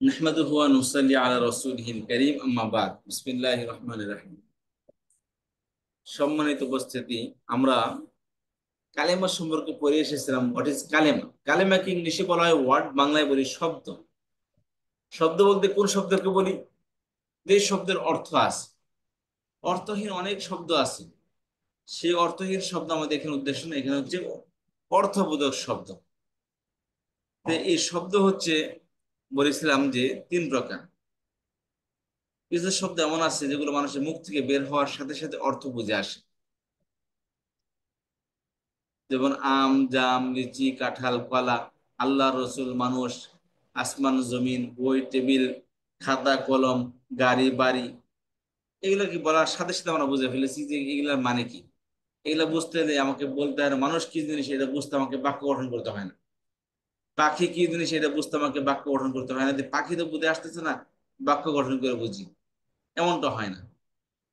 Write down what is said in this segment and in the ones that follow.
নাহমাদুহু ওয়া নুসাল্লি আলা রাসূলিহিল কারীম আম্মা বাদ বিসমিল্লাহির রহমানির রহিম। সম্মানিত উপস্থিতি, আমরা কালেমা সম্পর্কে পড়ে এসেছিলাম। হোয়াট ইজ কালেমা? কালেমাকে ইংলিশে বলা হয় ওয়ার্ড, বাংলায় বলি শব্দ। শব্দ বলতে কোন শব্দকে বলি? যে শব্দের অর্থ আছে। অর্থহীন অনেক শব্দ আছে, সেই অর্থহীন শব্দ আমাদের এখানে উদ্দেশ্য না, এখানে হচ্ছে অর্থবোধক শব্দ। তো এই শব্দ হচ্ছে, বলেছিলাম যে তিন প্রকার। কিছু শব্দ এমন আছে যেগুলো মানুষের মুখ থেকে বের হওয়ার সাথে সাথে অর্থ বুঝে আসে, যেমন আম, জাম, লিচি, কাঁঠাল, কলা, আল্লাহ, রসুল, মানুষ, আসমান, জমিন, বই, টেবিল, খাতা, কলম, গাড়ি, বাড়ি। এগুলো কি বলার সাথে সাথে আমরা বুঝে ফেলেছি যে এগুলোর মানে কি। এগুলো বুঝতে হলে আমাকে বলতে হয় না মানুষ কি জিনিস এটা বুঝতে আমাকে বাক্য গঠন করতে হয় না। পাখি কি জিনিস এটা বুঝতে আমাকে বাক্য গঠন করতে হয় না, যে পাখি তো বুঝে আসতেছে না, বাক্য গঠন করে বুঝি, এমনটা হয় না।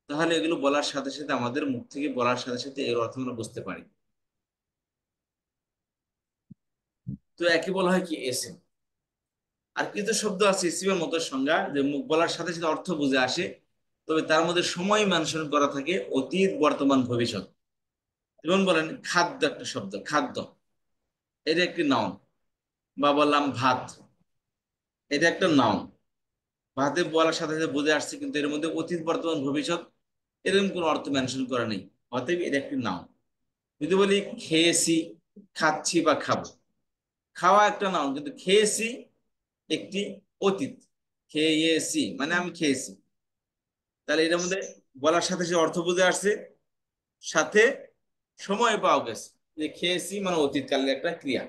তাহলে এগুলো বলার সাথে সাথে আমাদের মুখ থেকে বলার সাথে সাথে এর অর্থ আমরা বুঝতে পারি। তো একে বলা হয় কি এসএম। আর কিছু শব্দ আছে ইসিমের মতো সংজ্ঞা, যে মুখ বলার সাথে সাথে অর্থ বুঝে আসে, তবে তার মধ্যে সময় মেনশন করা থাকে অতীত, বর্তমান, ভবিষ্যৎ। যেমন বলেন খাদ্য, একটা শব্দ খাদ্য, এটা একটি নাউন। বা বললাম ভাত, এটা একটা নাউন। ভাতে বলার সাথে সাথে বুঝে আসছে, কিন্তু এর মধ্যে অতীত, বর্তমান, ভবিষ্যৎ এরকম কোনো অর্থ মেনশন করা নেই, অতএব এটা একটি নাউন। যদি বলি খেয়েছি, খাচ্ছি বা খাবো, খাওয়া একটা নাউন, কিন্তু খেয়েছি একটি অতীত। খেয়েছি মানে আমি খেয়েছি, তাহলে এটার মধ্যে বলার সাথে সে অর্থ বুঝে আসছে, সাথে সময় পাওয়া গেছে, যে খেয়েছি মানে অতীতকালের একটা ক্রিয়া।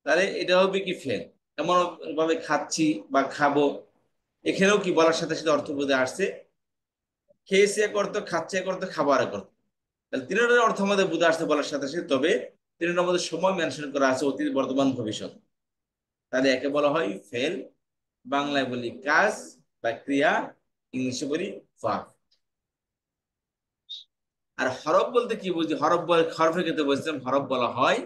তাহলে এটা হবে কি ফেল। এমন ভাবে খাচ্ছি বা খাবো, এখানেও কি বলার সাথে সাথে অর্থ বুঝে আসছে। খেয়েছি এক অর্থ, খাচ্ছি এক অর্থ, খাবার এক অর্থ। তাহলে তিনটার অর্থ আমাদের বুঝে আসছে বলার সাথে সাথে, তবে তিনটার মধ্যে সময় মেনশন করা আছে অতীত, বর্তমান, ভবিষ্যৎ। তাহলে একে বলা হয় ফেল, বাংলায় বলি কাজ বা ক্রিয়া, ইংলিশে বলি ভার্ব। আর হরফ বলতে কি বুঝি? হরফ বলে হরফের ক্ষেত্রে বলছিলাম, হরফ বলা হয়,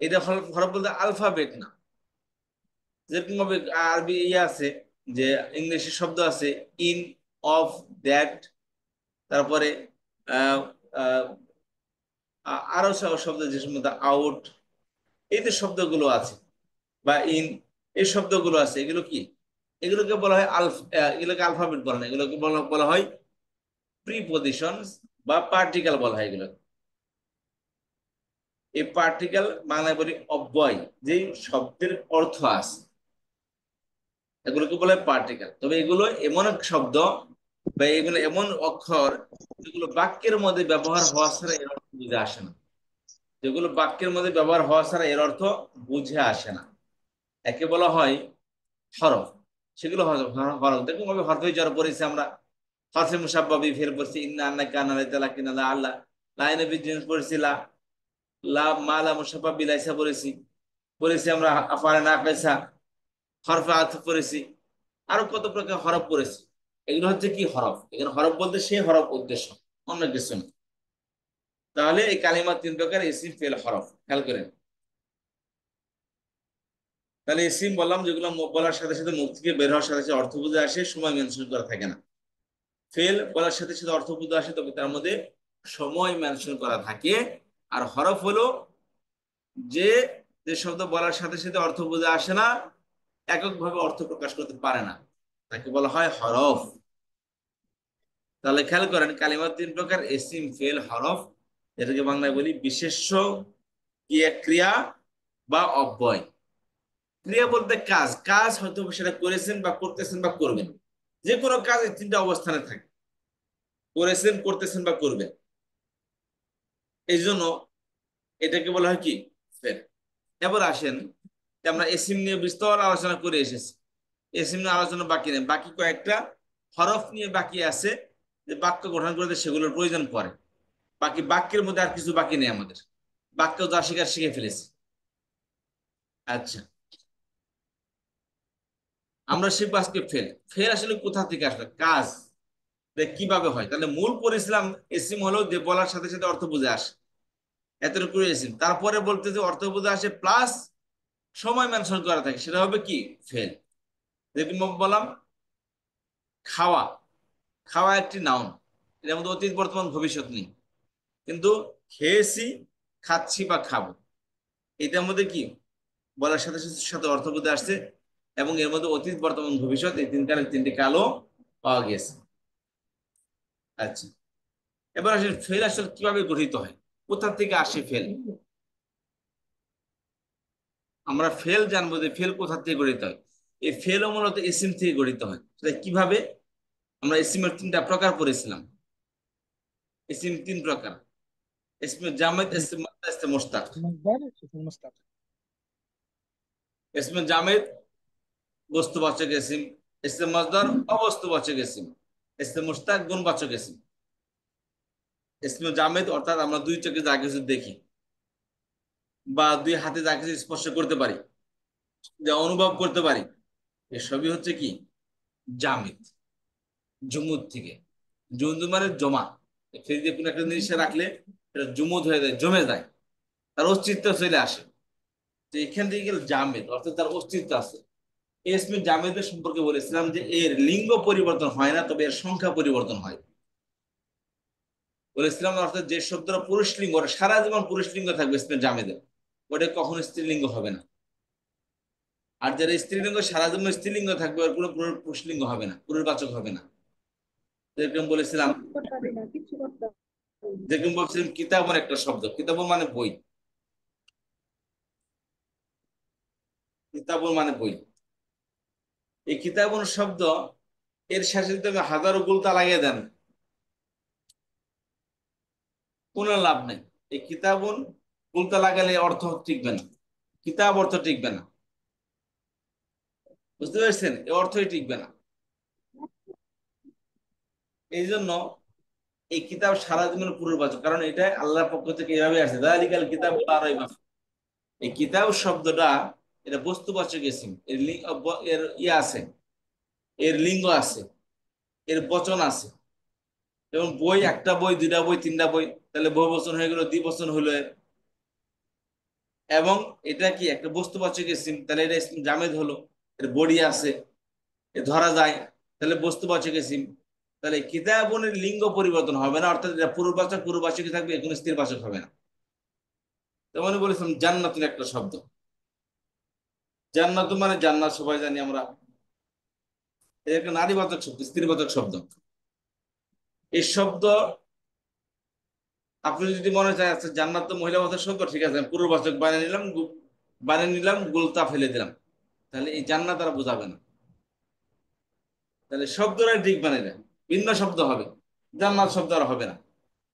এটা হরফ, হরফ বলতে আলফাবেট না। যেরকম ভাবে আরবি ইয়ে আছে, যে ইংলিশের শব্দ আছে ইন, অফ, দ্যাট, তারপরে আহ, আহ, আরো সব শব্দ, যে মধ্যে আউট, এই যে শব্দগুলো আছে, বা ইন, এই শব্দগুলো আছে, এগুলো কি? এগুলোকে বলা হয় এগুলোকে আলফাবেট বলা হয়, এগুলোকে বলা বলা হয় প্রিপজিশনস বা পার্টিকেল বলা হয় এগুলো। এই পার্টিকেল বাংলায় বলি অব্যয়, যেই শব্দের অর্থ আছে, এগুলোকে বলে পার্টিকেল। তবে এগুলো এমন এক শব্দ বা এগুলো এমন অক্ষর, যেগুলো বাক্যের মধ্যে ব্যবহার হওয়া ছাড়া এর অর্থ বুঝে আসে না। যেগুলো বাক্যের মধ্যে ব্যবহার হওয়া ছাড়া এর অর্থ বুঝে আসে না, একে বলা হয় হরফ। সেগুলো হরফ। হরফ দেখুন ভাবে হরফে জড় পড়েছি আমরা, হরফে মুসাব্বাবি ফের পড়ছি ইন্না আন্না কানা লাইতালা কিনা লা আল্লাহ, লাইনে বিজিন পড়ছি লা, লা মালা মুসাব্বাবি লাইসা পড়েছি, পড়েছি আমরা আফারে না কাইসা, হরফে আতফ পড়েছি, আরো কত প্রকার হরফ পড়েছি। এগুলো হচ্ছে কি হরফ। এখানে হরফ বলতে সেই হরফ উদ্দেশ্য, অন্য কিছু না। তাহলে এই কালিমা তিন প্রকার, ইসিম, ফেল, হরফ, খেয়াল করেন। তাহলে ইসিম বললাম যেগুলো বলার সাথে সাথে মুখ থেকে বের হওয়ার সাথে সাথে অর্থ বুঝে আসে, সময় মেনশন করা থাকে না। ফেল বলার সাথে সাথে অর্থ বুঝে আসে, তবে তার মধ্যে সময় মেনশন করা থাকে। আর হরফ হলো যে, যে শব্দ বলার সাথে সাথে অর্থ বুঝে আসে না, এককভাবে অর্থ প্রকাশ করতে পারে না, তাকে বলা হয় হরফ। তাহলে খেয়াল করেন কালিমার তিন প্রকার, ইসিম, ফেল, হরফ। এটাকে বাংলায় বলি বিশেষ্য, ক্রিয়া, ক্রিয়া বা অব্যয়। ক্রিয়া বলতে কাজ, কাজ হয়তো সেটা করেছেন বা করতেছেন বা করবেন, যে কোনো কাজ এই তিনটা অবস্থানে থাকে, করেছেন, করতেছেন বা করবেন। এই জন্য এটাকে বলা হয় কি ফেল। এবার আসেন, যে আমরা এসিম নিয়ে বিস্তর আলোচনা করে এসেছি, এসিম নিয়ে আলোচনা বাকি নেই, বাকি কয়েকটা হরফ নিয়ে বাকি আছে, যে বাক্য গঠন করতে সেগুলোর প্রয়োজন পড়ে। বাকি বাক্যের মধ্যে আর কিছু বাকি নেই আমাদের, বাক্য যা শিকার শিখে ফেলেছি। আচ্ছা, আমরা শিখবো আজকে ফেল। ফেল আসলে কোথা থেকে আসলে, কাজ কিভাবে হয়। তাহলে মূল পড়েছিলাম এসিম হলো যে বলার সাথে সাথে অর্থ বুঝে আসে, এতটুকু এসিম। তারপরে বলতে যে অর্থ বুঝে আসে প্লাস সময় মেনশন করা থাকে সেটা হবে কি ফেল। যেরকম বললাম খাওয়া, খাওয়া একটি নাউন, এটার মধ্যে অতীত বর্তমান ভবিষ্যৎ নেই, কিন্তু খেয়েছি, খাচ্ছি বা খাবো, এটার মধ্যে কি বলার সাথে সাথে সাথে অর্থ বুঝে আসছে, এবং এর মধ্যে অতীত বর্তমান ভবিষ্যৎ এই তিন কালের তিনটি কালও পাওয়া গেছে। আচ্ছা, এবার আসলে ফেল আসলে কিভাবে গঠিত হয়, কোথা থেকে আসে ফেল? আমরা ফেল জানবো যে ফেল কোথা থেকে গঠিত হয়। এই ফেলও মূলত ইসিম থেকে গঠিত হয়। সেটা কিভাবে? আমরা ইসিমের তিনটা প্রকার পড়েছিলাম। ইসিম তিন প্রকার: ইসমে জামেদ, জি। ইসমে মাদ্দা, ইসমে মুশতাক। মজদার, ইসমুল মুস্তাক। ইসমে জামেদ বস্তুবাচক ইসিম, ইসমে মাসদার অবস্তুবাচক ইসিম, ইসমে মুশতাক গুণবাচক ইসিম। ইসমে জামেদ অর্থাৎ আমরা দুই চোখে যা কিছু দেখি বা দুই হাতে যা কিছু স্পর্শ করতে পারি, যা অনুভব করতে পারি, এসবই হচ্ছে কি জামেদ। জুমুদ থেকে, জুমুদ মানে জমা, ফ্রিজে কোনো একটা জিনিসে রাখলে এটা জুমুদ হয়ে যায়, জমে যায়, তার অস্তিত্ব চলে আসে। তো এখান থেকে গেলে জামেদ অর্থাৎ তার অস্তিত্ব আছে। এই ইসমে জামেদের সম্পর্কে বলেছিলাম যে এর লিঙ্গ পরিবর্তন হয় না, তবে এর সংখ্যা পরিবর্তন হয়। বলেছিলাম অর্থাৎ যে শব্দটা পুরুষ লিঙ্গ, ওটা সারা জীবন পুরুষ লিঙ্গ থাকবে ইসমে জামেদের, ওটা কখনো স্ত্রীলিঙ্গ হবে না। আর যারা স্ত্রীলিঙ্গ সারা জীবন স্ত্রীলিঙ্গ থাকবে, ওর কোনো পুরুষলিঙ্গ হবে না, পুরুষবাচক হবে না। যেরকম বলেছিলাম, করতে পারি না, কিছু করতে পারি না। যেরকম বলছিলাম কিতাবন একটা শব্দ, কিতাবন মানে বই, কিতাবন মানে বই। এই কিতাবন শব্দ এর শেষে যদি আপনি হাজারো গুলতা লাগিয়ে দেন, কোনো লাভ নেই। এই কিতাবন গুলতা লাগালে অর্থ টিকবে না, কিতাব অর্থ টিকবে না, বুঝতে পেরেছেন? এই অর্থই টিকবে না। এই জন্য এই কিতাব সারা জীবন পুনর্বাচক, কারণ এটা আল্লাহর পক্ষ থেকে এভাবে আসে, যালিকাল কিতাব লা রাইবা ফীহ। এই কিতাব শব্দটা এটা বস্তুবাচক ইসিম, এর এর ইয়ে আছে, এর লিঙ্গ আছে, এর বচন আছে। যেমন বই, একটা বই, দুইটা বই, তিনটা বই, তাহলে বহু বচন হয়ে গেল, দ্বিবচন হলো এর। এবং এটা কি একটা বস্তুবাচক ইসিম, তাহলে এটা ইসম জামেদ হলো, এর বডি আছে, এ ধরা যায়, তাহলে বস্তুবাচক ইসিম। তাহলে কিতাবনের লিঙ্গ পরিবর্তন হবে না, অর্থাৎ এটা পুরুষবাচক পুরুষবাচকই থাকবে, কোনো স্ত্রীবাচক হবে না। তেমন বলেছিলাম জান্নাতুল একটা শব্দ, জান্নাত মানে জান্নাত, সবাই জানি আমরা, এটা একটা নারীবাচক শব্দ, স্ত্রীবাচক শব্দ। এই শব্দ আপনি যদি মনে চায় আচ্ছা জান্নাত তো মহিলাবাচক শব্দ, ঠিক আছে আমি পুরুষবাচক বানিয়ে নিলাম, বানিয়ে নিলাম, গোলতা ফেলে দিলাম, তাহলে এই জান্নাত তারা বোঝাবে না, তাহলে শব্দটাই ঠিক বানিয়ে দেয়, ভিন্ন শব্দ হবে, জান্নাত শব্দ আর হবে না।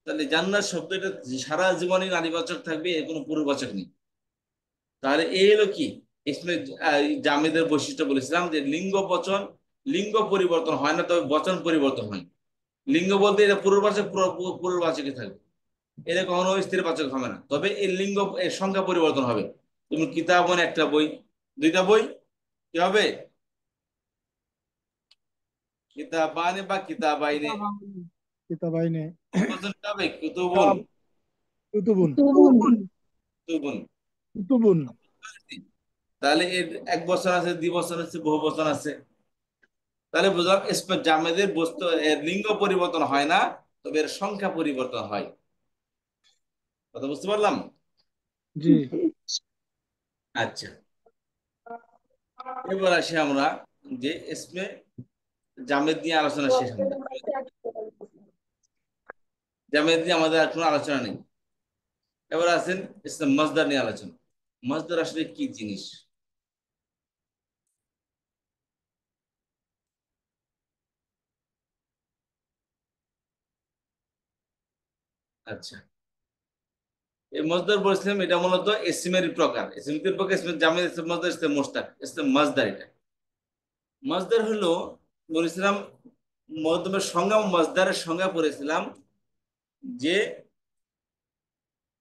তাহলে জান্নাত শব্দ এটা সারা জীবনই নারীবাচক থাকবে, এর কোনো পুরুষবাচক নেই। তাহলে এই হলো কি ইসমে জামেদের বৈশিষ্ট্য, বলেছিলাম যে লিঙ্গ বচন, লিঙ্গ পরিবর্তন হয় না, তবে বচন পরিবর্তন হয়। লিঙ্গ বলতে এটা পুরুষবাচক পুরুষবাচকই থাকবে, এটা কখনো স্ত্রীবাচক হবে না, তবে এর লিঙ্গ এর সংখ্যা পরিবর্তন হবে। তুমি কিতাব মানে একটা বই, দুইটা বই, কি হবে? কিতাবানে বা কিতাবাইনে। কিতাবাইনে। কিতাবাইনে। বচন কি হবে? কুতুবুন। কিতাব, কুতুবুন। তুবুন। কুতুবুন। কুতুবুন। তাহলে এর এক বছর আছে, দ্বি বছর আছে, বহু বছর আছে। তাহলে বুঝলাম ইসমে জামেদের বস্তু এর লিঙ্গ পরিবর্তন হয় না, তবে এর সংখ্যা পরিবর্তন হয়। কথা বুঝতে পারলাম? জি। আচ্ছা, এবার আসি আমরা যে ইসমে জামেদ নিয়ে আলোচনা শেষ আমাদের। জামেদ নিয়ে আমাদের আর কোনো আলোচনা নেই। এবার আছেন ইসমে মসদার নিয়ে আলোচনা। মসদার আসলে কি জিনিস? আচ্ছা, এই মসদার বলছিলাম এটা মূলত ইসমের প্রকার, ইসমের প্রকার, ইসমে জামেদ, ইসমে মসদার, ইসমে মুশতাক, ইসমে মসদার। এটা মসদার হলো, বলেছিলাম মধ্যমের সংজ্ঞা, মসদারের সংজ্ঞা পড়েছিলাম যে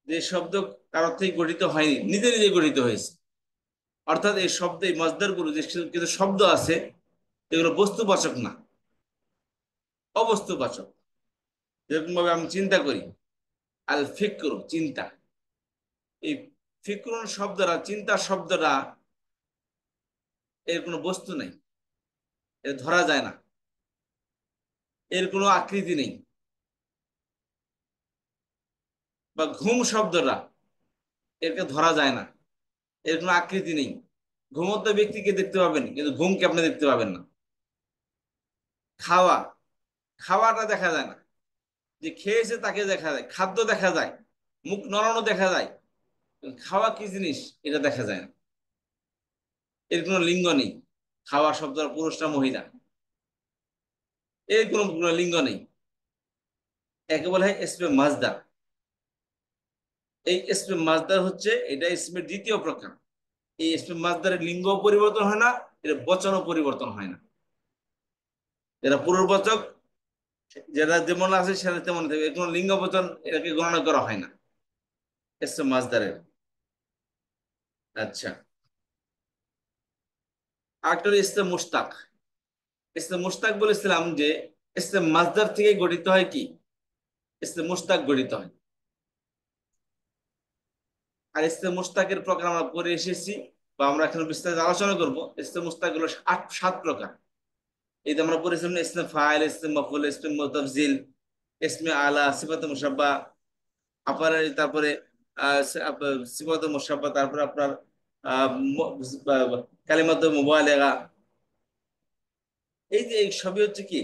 যে শব্দ কারোর থেকে গঠিত হয়নি, নিজে নিজে গঠিত হয়েছে। অর্থাৎ এই শব্দ, এই মসদার গুলো যে কিছু শব্দ আছে এগুলো বস্তুবাচক না, অবস্তুবাচক। যেরকম ভাবে আমি চিন্তা করি, আল ফিক্র চিন্তা, এই ফিক্রুন শব্দটা, চিন্তা শব্দটা এর কোনো বস্তু নেই, এর ধরা যায় না, এর কোনো আকৃতি নেই। বা ঘুম শব্দটা, এরকে ধরা যায় না, এর কোনো আকৃতি নেই। ঘুমন্ত ব্যক্তিকে দেখতে পাবেন কিন্তু ঘুমকে আপনি দেখতে পাবেন না। খাওয়া, খাওয়াটা দেখা যায় না, যে খেয়েছে তাকে দেখা যায়, খাদ্য দেখা যায়, মুখ নড়ানো দেখা যায়, কিন্তু খাওয়া কি জিনিস এটা দেখা যায় না। এর কোনো লিঙ্গ নেই। খাওয়া শব্দ পুরুষ না মহিলা, এর কোনো লিঙ্গ নেই। একে বলা হয় ইসমে মাজদার। এই ইসমে মাজদার হচ্ছে, এটা ইসমের দ্বিতীয় প্রকার। এই ইসমে মাজদারের লিঙ্গ পরিবর্তন হয় না, এর বচনও পরিবর্তন হয় না। যেটা পুনর্বাচক, যেটা যেমন আছে সেটা তেমন থাকবে, এর কোনো লিঙ্গ বচন এটাকে গণনা করা হয় না ইসমে মাজদারের। আচ্ছা, আরেকটা হলো ইসমে মুশতাক। ইসমে মুশতাক বলেছিলাম যে ইসমে মাজদার থেকে গঠিত হয় কি, ইসমে মুশতাক গঠিত হয়। আর ইসমে মুশতাকের প্রকার আমরা পড়ে এসেছি, বা আমরা এখন বিস্তারিত আলোচনা করবো। ইসমে মুশতাক হলো 7 প্রকার। এই যে আমরা পড়েছিলাম না, ইসমে ফাইল, ইসমে মফউল, ইসমে মুতাফজিল, ইসমে আলা, সিফাতে মুশাব্বা, তারপরে সিফাতে মুশাব্বা, তারপরে আপনার আহ, ম- কালিমাতুল মুবালাগা। এই যে এই সবই হচ্ছে কি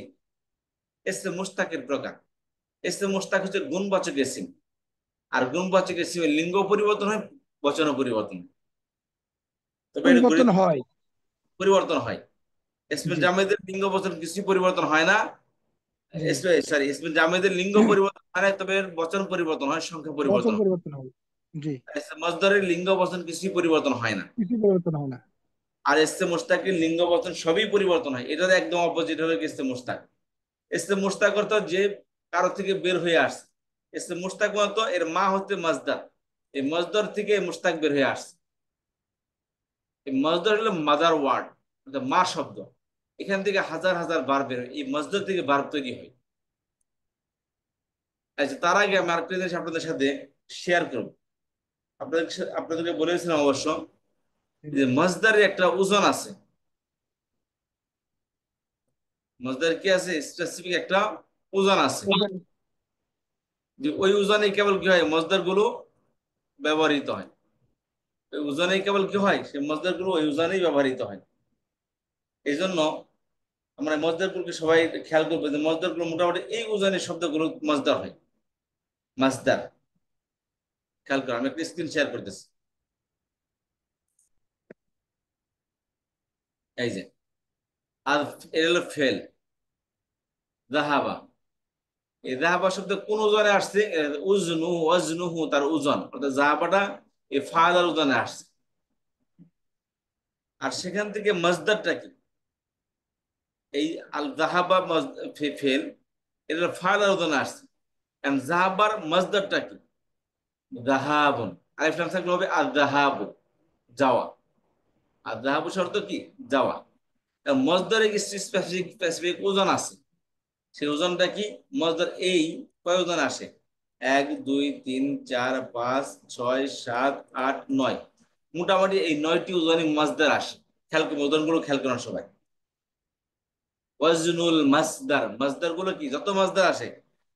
ইসমে মুশতাকের প্রকার। ইসমে মুশতাক হচ্ছে গুণবাচক ইসিম। আর গুণবাচক ইসিমের লিঙ্গ পরিবর্তন হয়, বচন পরিবর্তন হয়। তবে এটা পরিবর্তন হয়। পরিবর্তন হয়। ইসমে জি জামেদের লিঙ্গ বচন কিছুই পরিবর্তন হয় না। জি। সরি, ইসমে জামেদের লিঙ্গ পরিবর্তন হয় না, তবে এর বচন পরিবর্তন হয়, সংখ্যা বচন পরিবর্তন হয়। পরিবর্তন হয়। জি। ইসমে মসদরের লিঙ্গ বচন কিছুই পরিবর্তন হয় না। কিছু পরিবর্তন হয় না। আর ইসমে মুশতাকের লিঙ্গ বচন সবই পরিবর্তন হয়। এটার একদম অপোজিট হলো ইসমে মুশতাক। ইসমে মুশতাক অর্থাৎ যে কারো থেকে বের হয়ে আসছে। ইসমে মুশতাক বলতো এর মা হচ্ছে মাজদার, এই মজদর থেকে এই মুশতাক বের হয়ে আসছে। এই মজদর হলো মাদার ওয়ার্ড, মা শব্দ। এখান থেকে হাজার হাজার বার বের হয়, এই মজদর থেকে বার তৈরি হয়। আচ্ছা, তার আগে আমি আরেকটা জিনিস আপনাদের সাথে শেয়ার করব। আপনাদেরকে বলেছিলাম অবশ্য যে মজদারের একটা ওজন আছে। মজদার কি আছে, স্পেসিফিক একটা ওজন আছে। ওজন। যে ওই ওজনে কেবল কি হয়, মজদার গুলো ব্যবহৃত হয়। ওই ওজনে কেবল কি হয়, সেই মজদার গুলো ওই ওজনেই ব্যবহৃত হয়। এই জন্য আমরা মজদার গুলোকে সবাই খেয়াল করবো যে মজদার গুলো মোটামুটি এই ওজনের শব্দগুলো মজদার হয়, মাজদার। খেয়াল করো, আমি একটা স্ক্রিন শেয়ার করতেছি। এই যে, আর এটা হলো ফেল, জাহাবা। এই জাহাবা শব্দ কোন ওজনে আসছে, উজনু ওয়াজনুহু, তার ওজন অর্থাৎ জাহাবাটা এই ফাআলার ওজনে আসছে। আর সেখান থেকে মজদারটা কি, এই আল জাহাবা ফেল, এটা ফাআলার ওজনে আসছে। কারণ জাহাবার মজদারটা কি, জাহাবুন। আলিফ লাম থাকলে হবে আর জাহাবু, যাওয়া। আর জাহাবু শর্ত কি, যাওয়া। মজদারে স্পেসিফিক স্পেসিফিক ওজন আছে। সেই ওজনটা কি, মজদার এই কয় ওজন আসে, 1 2 3 4 5 6 7 8 9, মোটামুটি এই 9টি ওজনই মজদার আসে। খেয়াল করুন, ওজনগুলো খেয়াল করেন সবাই। ওয়াজনুল মাসদার, মাসদার গুলো কি, যত মাসদার আসে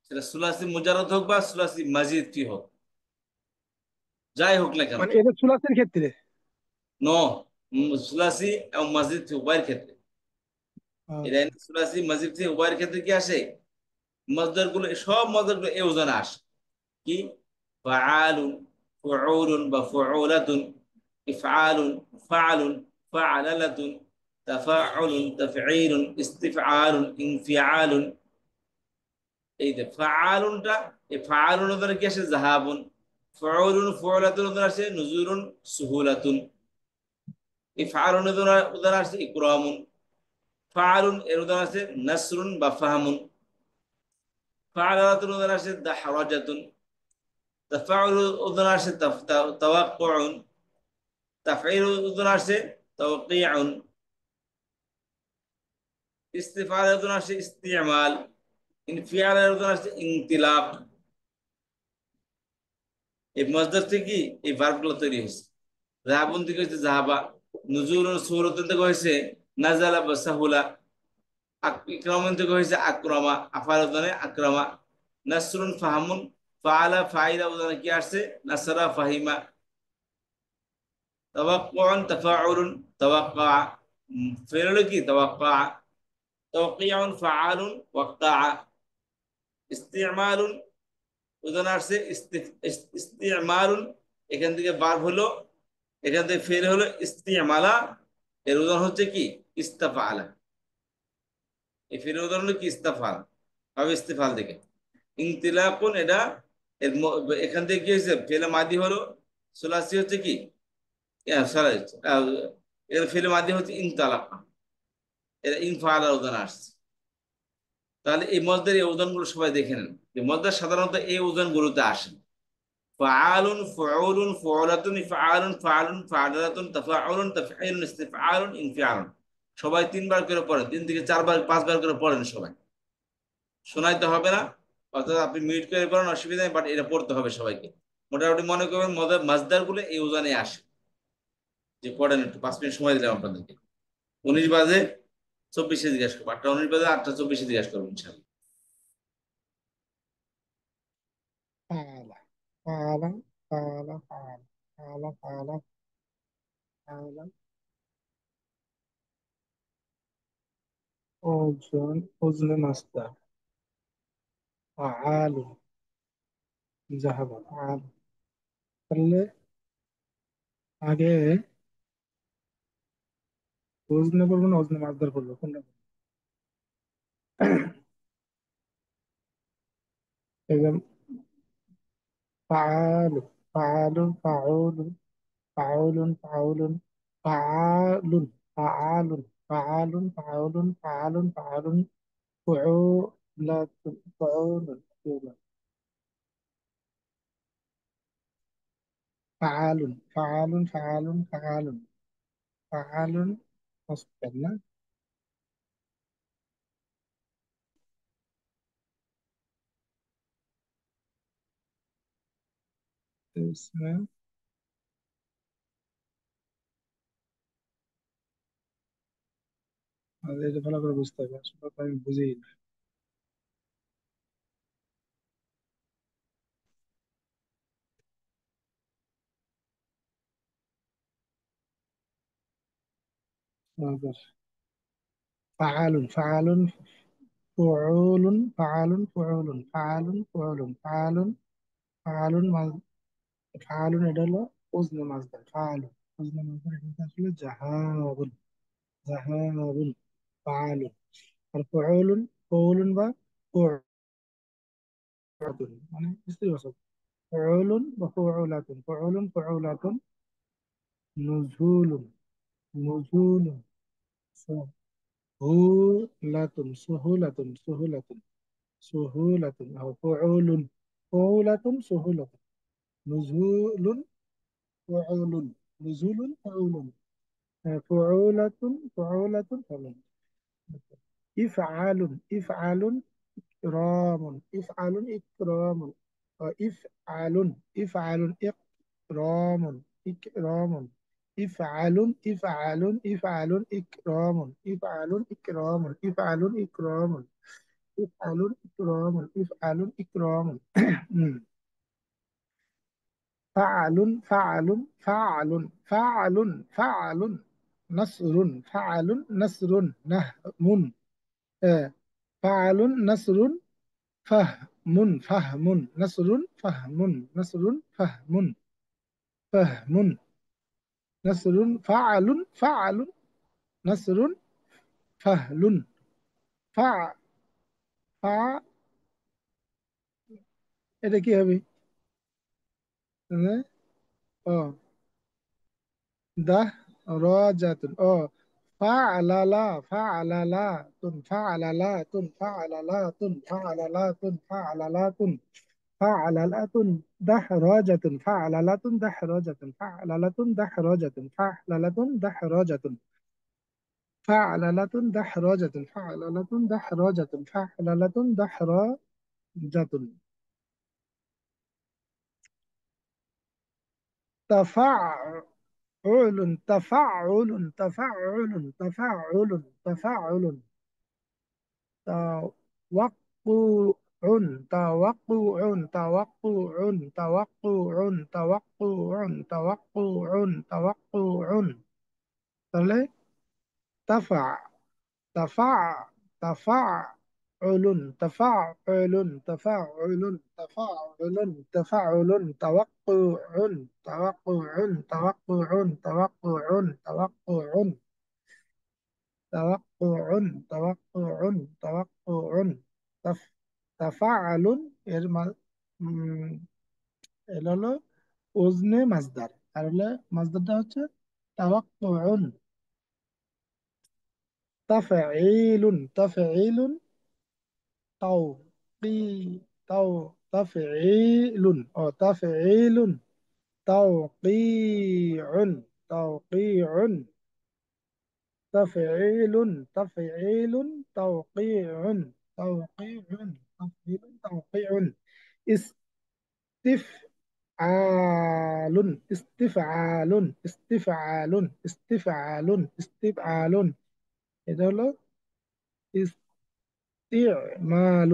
সেটা সুলাসি মুজাররদ হোক বা সুলাসি মাজিদ কি হোক, যাই হোক না কেন। মানে এটা সুলাসের ক্ষেত্রে। নো, সুলাসি এবং মাজিদ উভয়ের ক্ষেত্রে। এটা আচ্ছা। সুলাসি মাজিদ উভয়ের ক্ষেত্রে কি আসে, মজদার গুলো, সব মজদার গুলো এই ওজনে আসে। কি, ফাআলুন, ফুউলুন বা ফুউলাতুন, ইফআলুন, ফাআলুন, ফাআলালাতুন, তাফাউলুন, তাফঈলুন, ইস্তিফআলুন, ইনফিআলুন। এই যে ফাআলুনটা, এই ফাআলুন ওদের কি আসে, যাহাবুন। ফুউলুন ফুউলাতুন ওদের আসে নুজুরুন, সুহুলাতুন। এই ফাআলুন ওদের আসে ইকরামুন। ফাআলুন এর ওদের আসে নাসরুন বা ফাহমুন। ফাআলাতুন ওদের আসে দাহরাজাতুন। তাফাউল ওদের আসে তাওয়াক্কুউন। তাফঈল ওদের আসে তাওকিউন। ইস্তিফআল ওদের আসে ইস্তিমাল। ইনফিআল ওদের আসে ইনতিলাক। এই মজদার থেকে এই ভার্বগুলো তৈরি হয়েছে। জাহাবুন থেকে হচ্ছে জাহাবা, নুজুলুন সূরাতুন থেকে হয়েছে নাজালা বা সাহুলা। ইকরামুন থেকে হয়েছে আক্রমা, আফাল উদানে আক্রমা। নাসরুন ফাহামুন, ফাআলা ফাইলা উদানে কি আসছে? নাসরা ফাহিমা। তাওয়াক্কুআন তাফাউলুন, তাওয়াক্কা। ফেল হলো কি? তাওয়াক্কা। তাওকিয়াউন ফাআলুন, ওয়াক্কা। ইস্তিমালুন উদাহরণ আসছে ইস্তিমালুন, এখান থেকে ভার্ব হলো, এখান থেকে ফেল হলো ইস্তিমালা। এর উদাহরণ হচ্ছে কি? ইস্তাফালা। এই ফের উদাহরণ হলো কি? ইস্তাফাল, হবে ইস্তেফাল থেকে। ইনতিলাকুন এটা এখান থেকে কি হয়েছে? ফেলে মাদি হলো, সোলাসি হচ্ছে কি? সরি, এর ফেলে মাদি হচ্ছে ইনতালাকা। এটা ইনফালার উদাহরণ আসছে। তাহলে এই মসদার এই উদাহরণগুলো সবাই দেখে নেন, যে মসদার সাধারণত এই উদাহরণগুলোতে আসে। ফাআলুন, ফুউলুন, ফুউলাতুন, ইফআলুন, ফাআলুন, ফাআলাতুন, তাফাউলুন, তাফঈলুন, ইস্তিফআলুন, ইনফিআলুন। সবাই 3 বার করে পড়েন, 3 থেকে 4 বার 5 বার করে পড়েন সবাই। শোনাইতে হবে না, অর্থাৎ আপনি মিউট করে পড়েন, অসুবিধা নেই, বাট এটা পড়তে হবে সবাইকে। মোটামুটি মনে করবেন মাজদার গুলো এই উজানে আসে। যে পড়েন, একটু 5 মিনিট সময় দিলাম আপনাদেরকে। 19 বাজে 24-এ জিজ্ঞাসা করবো, 8টা 19 বাজে 8টা 24-এ জিজ্ঞাসা করবো ইনশাল্লাহ। فعل فعل فعل فعل فعل فعل فعل أذن مصدر فعال ذهب فعال তাহলে আগে ওজনে বলবো না ওজনে মাছদার বলবো কোনটা বলবো? এবার ফাআল ফাআল ফাউল ফাউল ফাউল ফাআল ফাআল ফাআল ফাউল ফাআল ফাআল فعولة فعول فعال فعال فعال فعال فعال مصدر اسمه هذا اللي ভালো করে বুঝতে হবে আসলে তো আমি বুঝি না حاضر. فعال فعال فعول فعال فعول فعال فعول فعال فعال فعال এটা হলো ওজনে মাসদার ফাআল ওজনে মাসদার এটা আসলে জাহাবুন জাহাবুন ফাআল আর ফাউলুন ফাউলুন বা ফাউলাতুন মানে বুঝতেই পারছো ফাউলুন বা ফাউলাতুন ফাউলুন ফাউলাতুন নুজুলুন নুজুলুন سهولة سهولة سهولة سهولة أو فعول فعولة سهولة نزول فعول نزول فعول فعولة فعولة فعول إفعال إفعال إكرام إفعال إكرام إفعال إفعال إكرام إكرام إفعال إفعال إفعال إكرام إفعال إكرام إفعال إكرام إفعال إكرام إفعال إكرام فعل فعل فعل فعل فعل نصر فعل نصر نهم فعل نصر فهم فهم نصر فهم نصر فهم فهم نصر فعل فعل نصر فهل فع فع এটা কি হবে اه ده راجة اه فعل لا فعل لا تن فعل لا تن فعل لا تن فعل لا تن فعل لا تن فعل لا تن دحرجة فعل لا تن دحرجة فعل لا تن دحرجة فعل لا تن دحرجة فعل لا تن دحرجة فعل لا تن دحرجة فعل لا تن دحرجة تفع علٌ تفعل تفعل تفعل تفعل توقع توقع توقع توقع توقع توقع توقع তাহলে تفع تفع تفعل تفعل تفعل تفعل تفعل توقع توقع توقع توقع توقع توقع توقع توقع تف تفعل এর এটা হলো ওজনে মাজদার আর হলো মাজদারটা হচ্ছে তাওয়াক্কুউন تفعيل تفعيل توقي تفعيل أو تفعيل توقيع توقيع تفعيل تفعيل توقيع توقيع تفعيل توقيع استفعال استفعال استفعال استفعال استفعال এটা হলো استعمال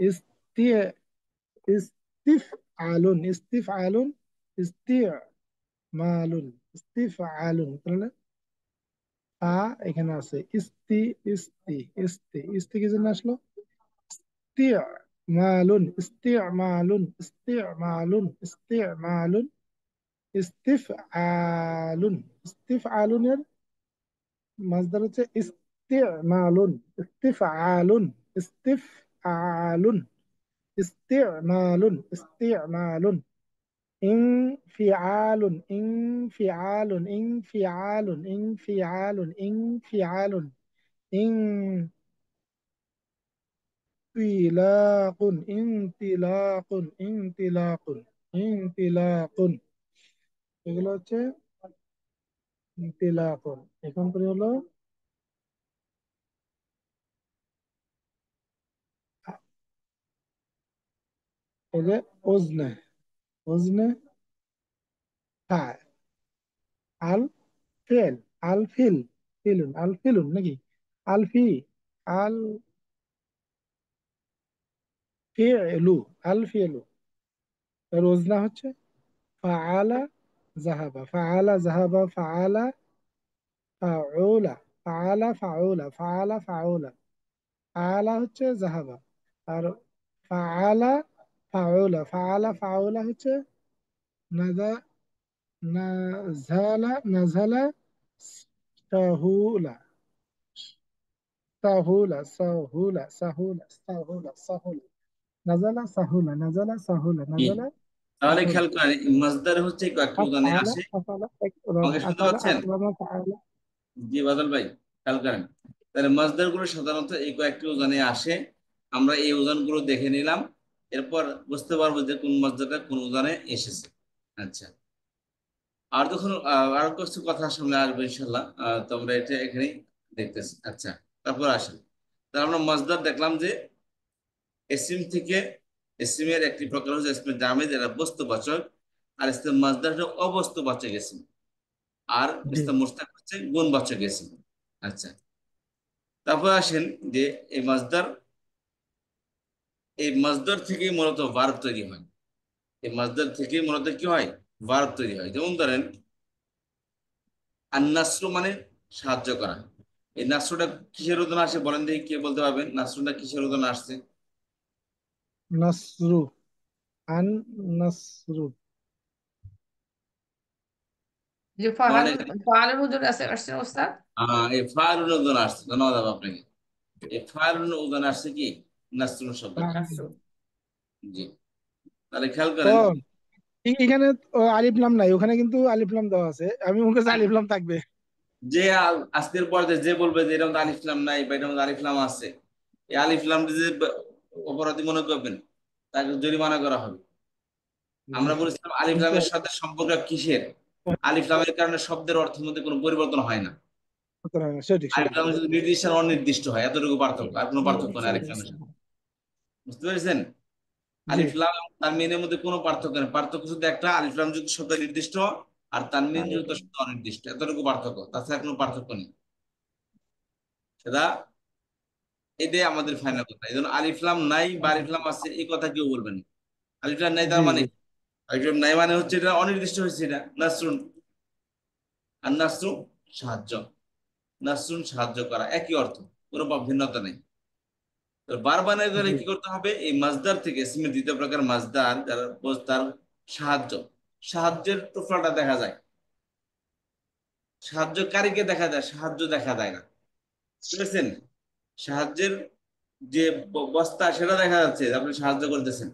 استفعال استفعال استعمال استفعال তাহলে আ এখানে আছে ইস্তি ইস্তি ইস্তি ইস্তি কি জন্য আসলো استعمال استعمال استعمال استعمال استفعال استفعال এর মাসদার হচ্ছে استعمال استفعال استفعال استعمال استعمال انفعال انفعال انفعال انفعال انفعال انطلاق انطلاق انطلاق انطلاق এগুলো হচ্ছে انطلاق এখন পরে হলো এই যে ওজনে ওজনে ফাইল আল ফেল আল ফিল ফিলুন আল ফিলুন নাকি আলফি আল ফিলু আল ফিলু এর ওজনা হচ্ছে ফাআলা জাহাবা ফাআলা জাহাবা ফাআলা ফাউলা ফাআলা ফাউলা ফাআলা ফাউলা ফাআলা হচ্ছে জাহাবা আর ফাআলা ফাউলা ফাআলা ফাউলা হচ্ছে নাজা নাজালা নাজালা সাহুলা সাহুলা সাহুলা সাহুলা সাহুলা সাহুলা নাজালা সাহুলা নাজালা সাহুলা কি? নাজালা তাহলে সাহুলা খেয়াল করেন মাসদার হচ্ছে কয়েকটি উদাহরণে আফআলা আসে। আফআলা আমাকে শুনতে আফআলা পাচ্ছেন? আকরামা ফাআলা জি বাদল ভাই, খেয়াল করেন। তাহলে মাসদার গুলো সাধারণত এই কয়েকটি উদাহরণে আসে। আমরা এই উদাহরণগুলো দেখে নিলাম, এরপর বুঝতে পারবো যে কোন মাসদারটা কোন উদাহরণে এসেছে। আচ্ছা, আর যখন আর কিছু কথা সামনে আসবে ইনশাল্লাহ, তো আমরা এটা এখানেই দেখতেছি। আচ্ছা, তারপর আসেন। তাহলে আমরা মাসদার দেখলাম যে এসিম থেকে, এসিমের একটি প্রকার হচ্ছে ইসমে জামেদ, এরা বস্তুবাচক। আর ইসমে মাসদার হচ্ছে অবস্তুবাচক এসিম। আর জি ইসমে মুশতাক হচ্ছে গুণবাচক এসিম। আচ্ছা, তারপর আসেন যে এই মাসদার, এই মাসদার থেকেই মূলত ভার্ব তৈরি হয়। এই মাসদার থেকেই মূলত কি হয়? ভার্ব তৈরি হয়। যেমন ধরেন আন্নাসরু মানে সাহায্য করা। এই নাসরুটা কিসের উদাহরণ আসে বলেন দেখি, কে বলতে পারবেন নাসরুটা কিসের উদাহরণ আসছে? নাসরু আন নাসরু যে যেমন ফাহাদ এখানে ফাহাদের হুজুর আছে আসছেন ওস্তাদ। এই ফারুন উদাহরণ আসছে, ধন্যবাদ আপনাকে। এই ফারুন উদাহরণ আসছে কি? নাসরুন শব্দটা। নাসু জি, তাহলে খেয়াল ও করেন। এখানে আলিফ লাম নাই ওখানে কিন্তু আলিফ লাম দেওয়া আছে আমি মনে করছি আলিফ লাম থাকবে যে আজকের পর যে বলবে যে এরকম আলিফলাম নাই বা এরকম আলিফলাম আছে, এই আলিফলাম যে অপরাধী মনে করবেন, তাকে জরিমানা করা হবে। জি আমরা বলেছিলাম কিন্তু আলিফলামের সাথে সম্পর্ক কিসের? আলিফলামের কারণে শব্দের অর্থের মধ্যে কোনো পরিবর্তন হয় না। সঠিক সঠিক আলিফলাম শুধু নির্দিষ্ট আর অনির্দিষ্ট হয়, এতটুকু পার্থক্য, আর কোনো পার্থক্য নেই সঠিক আলিফলামের সাথে। বুঝতে পেরেছেন? জি আলিফলাম এবং তানমিনের মধ্যে কোনো পার্থক্য নেই, পার্থক্য শুধু একটা, আলিফলাম যুক্ত শব্দ নির্দিষ্ট, আর তানবিন যুক্ত শব্দ অনির্দিষ্ট, এতটুকু পার্থক্য, তাছাড়া কোনো পার্থক্য নেই। সেটা এটাই আমাদের ফাইনাল কথা। এই জন্য আলিফলাম নাই বা আলিফলাম আছে এই কথা কেউ বলবেন না। আলিফলাম নাই জি তার মানে জি আলিফলাম নাই মানে হচ্ছে এটা অনির্দিষ্ট হয়েছে, এটা নাসরুন। আর নাসরু সাহায্য, নাসরুন সাহায্য করা, একই অর্থ, কোনো ভিন্নতা নেই। তো বার বানাই গেলে জি কি করতে হবে, এই মাজদার থেকে ইসমের দ্বিতীয় প্রকার মাজদার যারা তার সাহায্য, সাহায্যের টুকরাটা দেখা যায়, সাহায্যকারীকে দেখা যায়, সাহায্য দেখা যায় না, বুঝেছেন? সাহায্যের যে বস্তা সেটা দেখা যাচ্ছে, আপনি সাহায্য করতেছেন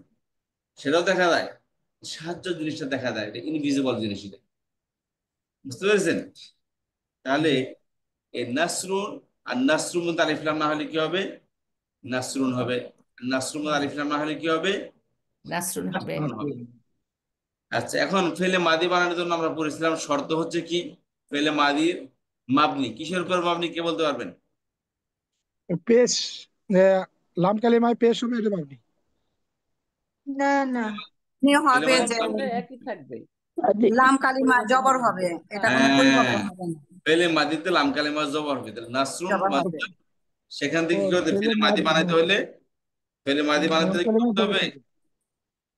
সেটাও দেখা যায়, সাহায্য জিনিসটা দেখা যায়, এটা ইনভিজিবল জিনিস এটা, বুঝতে পেরেছেন? তাহলে জি এই নাসরুন আর নাসরুন মধ্যে আলিফ লাম না হলে কি হবে? নাসরুন হবে। নাসরুন মধ্যে আলিফ লাম না হলে কি হবে? নাসরুন হবে। নাসরুন হবে। নাসরুন আচ্ছা, এখন ফেলে মাদি বানানোর জন্য আমরা পড়েছিলাম শর্ত হচ্ছে কি, ফেলে মাদির মাবনি কিসের উপর মাবনি, কে বলতে পারবেন? পেশ লাম কালিমায় পেশ হবে এটা ভাবনি। না না ফেলে হবে মাদি যে একই থাকবে। লাম কালিমা জবর হবে, এটা কোনো হ্যাঁ, পরিবর্তন হবে না, ফেলে মাদিতে লাম কালেমা জবর হবে, তাহলে নাসরুন জবর হবে। মাসদার। সেখান ও থেকে কি করতে, ছেলে ফেলে মাদি মাদি, বানাইতে হ্যাঁ হলে, ফেলে মাদি বানাইতে লাম হলে কি কালিমায় করতে জবর হবে? থাকবে।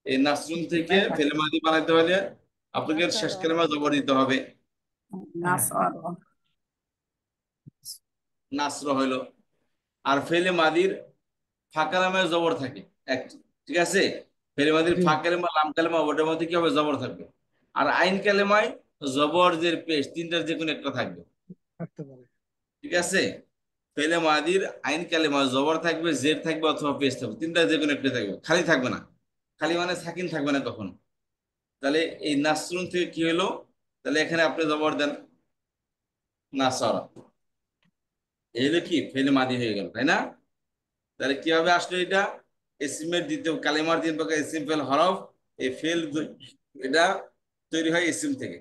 এই নাসরুন থেকে নাই ফেলে থাকবে। মাদি বানাইতে হলে আপনাকে শেষ নাসারা। কালেমা জবর দিতে হবে। হ্যাঁ, নাসর নাসর হইলো। আর ফেলে মাদির ফা কালেমায় জবর থাকে একটি, ঠিক আছে? ফেলে মাদির জি ফা কালেমা লাম কালেমা ওটার মধ্যে কি হবে, জবর থাকবে। আর আইন কালেমায় জবর জের পেশ তিনটার যে কোনো একটা থাকবে, থাকতে পারে। ঠিক আছে? ফেলে মাদির আইন কালেমা জবর থাকবে, জের থাকবে অথবা পেশ থাকবে, তিনটার যে কোনো একটা থাকবে, খালি থাকবে না। খালি মানে সাকিন থাকবে না কখনো। তাহলে এই নাসরুন থেকে কি হলো, তাহলে এখানে আপনি জবর দেন নাসারা, এই হলো কি ফেলে মাদি হয়ে গেল, তাই না? তাহলে কিভাবে আসলো এটা? ইসমের দ্বিতীয় কালেমার তিন প্রকার ইসিম ফেল হরফ, এই ফেল এটা তৈরি হয় ইসিম থেকে।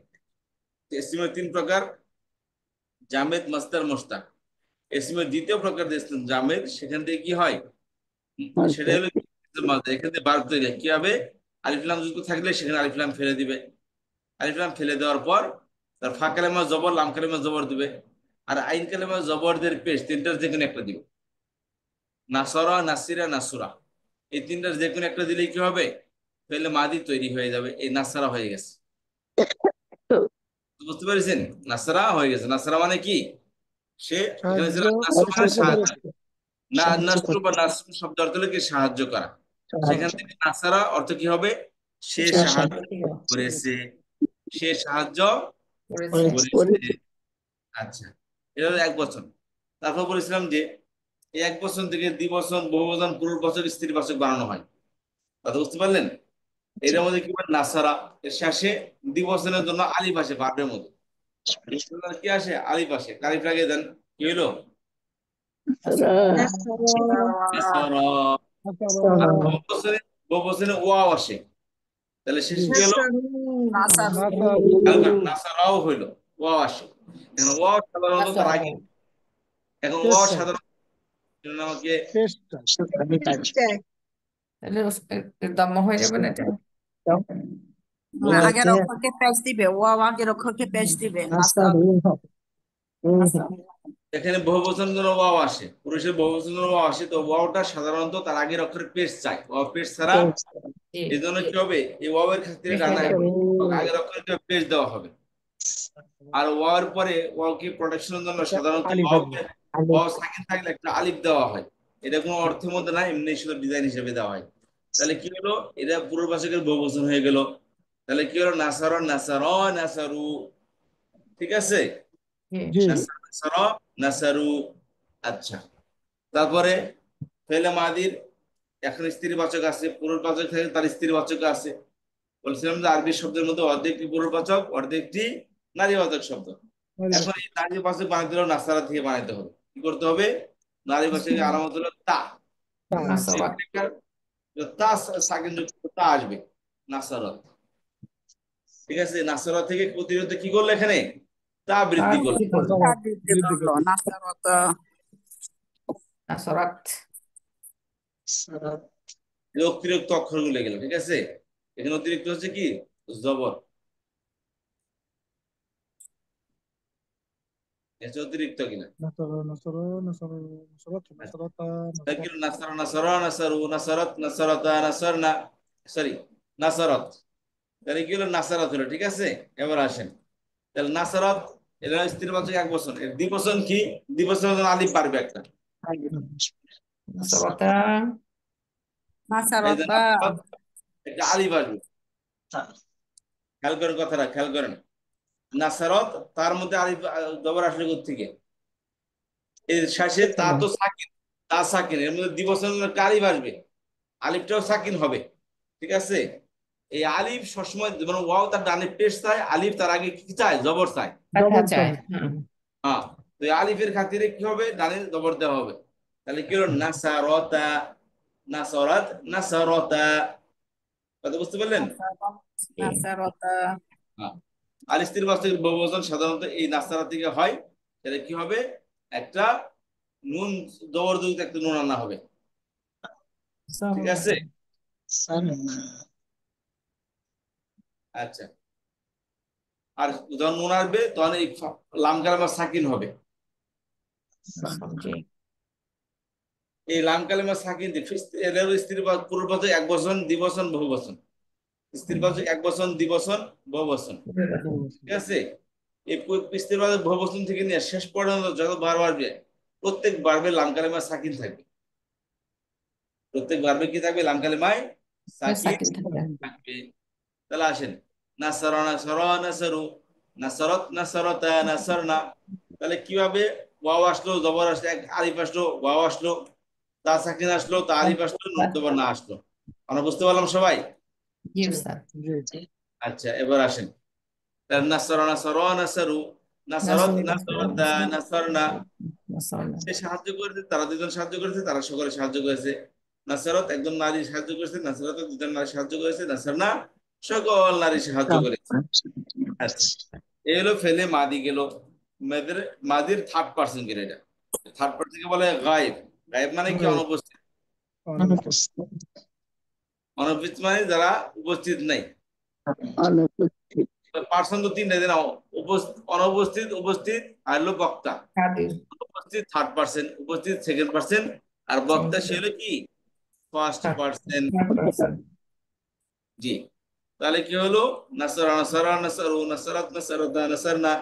ইসিমের তিন প্রকার, জামেদ মাস্তার মোস্তাক। ইসিমের দ্বিতীয় প্রকার যে ইসম জামেদ, সেখান থেকে কি হয়, সেটা হলো ইসম মাস্তার। এখান থেকে বার তৈরি হয় কিভাবে, আলিফলাম যুক্ত থাকলে সেখানে আলিফলাম ফেলে দিবে, আলিফলাম ফেলে দেওয়ার পর তার ফা কালেমা জবর লাম কালেমা জবর দিবে, আর আইন কালেমা জবরদের পেশ তিনটার যে কোনো একটা দিবে, নাসরা নাসিরা নাসুরা, এই তিনটার যে কোনো একটা দিলেই কি হবে, ফেলে মাদি তৈরি হয়ে যাবে, এই নাসারা হয়ে গেছে। বুঝতে পেরেছেন? নাসারা হয়ে গেছে, নাসারা মানে কি, সে এখানে ছিল সাহায্য, নাসর মানে সাহায্য সাহায্য, করেছে। না নাসরু বা নাসরু শব্দ অর্থ হলো কি সাহায্য করা, সেখান থেকে নাসারা অর্থ কি হবে, সে সাহায্য করেছে, সে সাহায্য করেছে। করেছে। আচ্ছা, এটা হলো এক বচন। তারপর বলেছিলাম যে এই এক বচন থেকে দ্বিবচন বহুবচন পুনর্বচন স্ত্রীবাচক বানানো হয়, কথা বুঝতে পারলেন? এর মধ্যে কি বলে নাসারা, এর শেষে দ্বিবচনের জন্য আলিফ আসে, ভার্বের মধ্যে দ্বিবচনের কি আসে, আলিফ আসে, আলিফ লাগিয়ে দেন, কি হলো, নাসারা। আর বহুবচনে ওয়াও আসে, তাহলে জি শেষে কি হলো, নাসার নাসারু, নাসারাও হইলো, ওয়াও আসে। এখন ওয়াও সাধারণত তার নাসারা। আগে, এখন ওয়াও পেশটা, সাধারণত আমাকে পেশটা তাহলে এর দাম্য হয়ে যাবে না এটা? আগের অক্ষরকে পেশ দিবে, ও আগের অক্ষরকে পেশ দিবে, নাসার নাসার এখানে বহুবচন জন্য ওয়াও আসে, পুরুষের বহুবচন জন্য ওয়াও আসে, তো ওয়াওটা সাধারণত তার আগের অক্ষরে পেশ চাই, ওয়াও পেশ ছাড়া, জি, এই জন্য কি হবে, এই ওয়াওয়ের খাতিরে বেশ ডানা হবে। আগের অক্ষরকে পেশ দেওয়া হবে। আর ওয়াওয়ের পরে ওয়াওকে প্রোটেকশনের জন্য এটা সাধারণত আলিফ আসবে। ওয়াও সাকিন থাকলে একটা আলিফ দেওয়া হয়, এটা কোনো অর্থের মধ্যে না, এমনি শুধু ডিজাইন হিসেবে দেওয়া হয়। তাহলে কি হলো, এটা পূর্ববাচকের বহুবচন হয়ে গেল। তাহলে কি হলো, নাসার নাসার নাসারু, ঠিক আছে? জি, জি নাসার নাসার নাসারু। আচ্ছা, তারপরে ফেলে মাদির এখন স্ত্রীবাচক আছে, পুরুষবাচক থাকে, তার স্ত্রীবাচক আছে। বলছিলাম যে আরবি শব্দের মধ্যে অর্ধেকটি পুরুষবাচক অর্ধেকটি নারীবাচক শব্দ। এখন এই নারীবাচক বানাতে হলে নাসারা থেকে বানাতে হবে, কি করতে হবে, নারীবাচকের আলামত হলো তা, এই নাসারা। তা সাকিন যুক্ত তা আসবে, নাসারত, ঠিক আছে? নাসারত থেকে প্রতিরোধ কি করলো, এখানে তা তার বৃদ্ধি করলো। কি করলো? নাসারাত বৃদ্ধি বৃদ্ধি করলো, করবে। নাসারত নাসরাত। এই অতিরিক্ত অক্ষরগুলো গেল, ঠিক আছে? এখানে অতিরিক্ত হচ্ছে কি, জবর, এটা অতিরিক্ত কিনা? نصر نصر نصر نصرت نصرت نصرت তাহলে নাসারা নাসারা নাসারু নাসারাত নাসারাতা নাসারনা, সরি নাসারাত, তাহলে কি হলো? নাসারাত হলো, ঠিক আছে। এবার আসেন, তাহলে নাসারাত এটা স্ত্রীবাচক এক বচন, এর দ্বিবচন কি? দ্বিবচনের জন্য আলিফ পারবে একটা, নাসরতা এই যে নাসারতা নাসারাত, একটা আলিফ আসবে। খেয়াল করেন কথাটা, খেয়াল করেন। নাসারত, তার মধ্যে আলিফ জবর আসলে কোত্থেকে? এর শেষে তা তো সাকিন, তা সাকিন, এর মধ্যে দ্বিবচনের একটা আলিফ আসবে, আলিফটাও সাকিন হবে, ঠিক আছে। এই আলিফ সবসময় মানে ওয়াও তার ডানে পেশ চায়, আলিফ তার আগে কি চায়? জবর চায়। কথা জবর চাই। চাই। হ্যাঁ, তো এই আলিফের খাতিরে কি হবে? ডানে জবর দেওয়া হবে। তাহলে কি হলো? নাসারতা, নাসারাত, নাসারতা। কথা বুঝতে পারলেন? নাসারতা হ্যাঁ, আল স্ত্রীর বাস্তবিক বহুবচন সাধারণত এই নাসারা থেকে হয়। তাহলে কি হবে? একটা নুন, জবর যুক্ত একটা নুন আনা হবে, ঠিক আছে। আচ্ছা, আর যখন নুন আসবে তখন এই লাম কালেমা সাকিন হবে। জি। এই লাম কালেমা সাকিন এদের স্ত্রী পূর্ববাচক এক বচন, দ্বিবচন, বহুবচন। স্ত্রীবাচক এক বচন, দ্বিবচন, বহুবচন, ঠিক আছে। এই স্ত্রীবাচক বহুবচন থেকে নিয়ে শেষ পর্যন্ত যত বার আসবে প্রত্যেক বারবে লাম কালেমা সাকিন থাকবে। প্রত্যেক বারবে কি থাকবে? লাম কালেমায় সাকিন সাকিন থাকে। থাকবে। তাহলে আসেন, নাসারা নাসারা নাসারু, নাসারত নাসারতা নাসারনা। তাহলে কিভাবে? ওয়াও আসলো, জবর আসলো, এক আলিফ আসলো, ওয়াও আসলো, তা সাকিন আসলো, তা আলিফ আসলো, নুন জবর না আসলো। আমরা বুঝতে পারলাম সবাই? জি স্যার। জি আচ্ছা, এবার আসেন, তাহলে নাসারা নাসারা নাসারু, নাসারত নাসরু নাসারতা নাসারনা। নাসরনা সে সাহায্য করেছে, তারা দুজন সাহায্য করেছে, তারা সকলে সাহায্য করেছে। নাসারত একজন নারী সাহায্য করেছে, নাসারত দুজন নারী সাহায্য করেছে, নাসারনা সকল নারী সাহায্য করেছে। আচ্ছা, এই হলো ফেলে মাদি গেল। মেয়েদের মাদির থার্ড পার্সন গেল, এটা থার্ড পার্সন কে বলে গায়েব। গায়েব মানে কি? গায়েব। অনুপস্থিত। অনুপস্থিত। অনুপস্থিত মানে যারা উপস্থিত নাই। পার্সন তো তিনটা দিন, অনুপস্থিত, উপস্থিত, আর হলো বক্তা। কাদির উপস্থিত থার্ড পার্সন, উপস্থিত সেকেন্ড পার্সন, আর বক্তা সে হলো কি? First person. পার্সন। জি, তাহলে কি হলো? নাসারা নাসারা নাসারু নাসারাত নাসারাতা নাসারনা।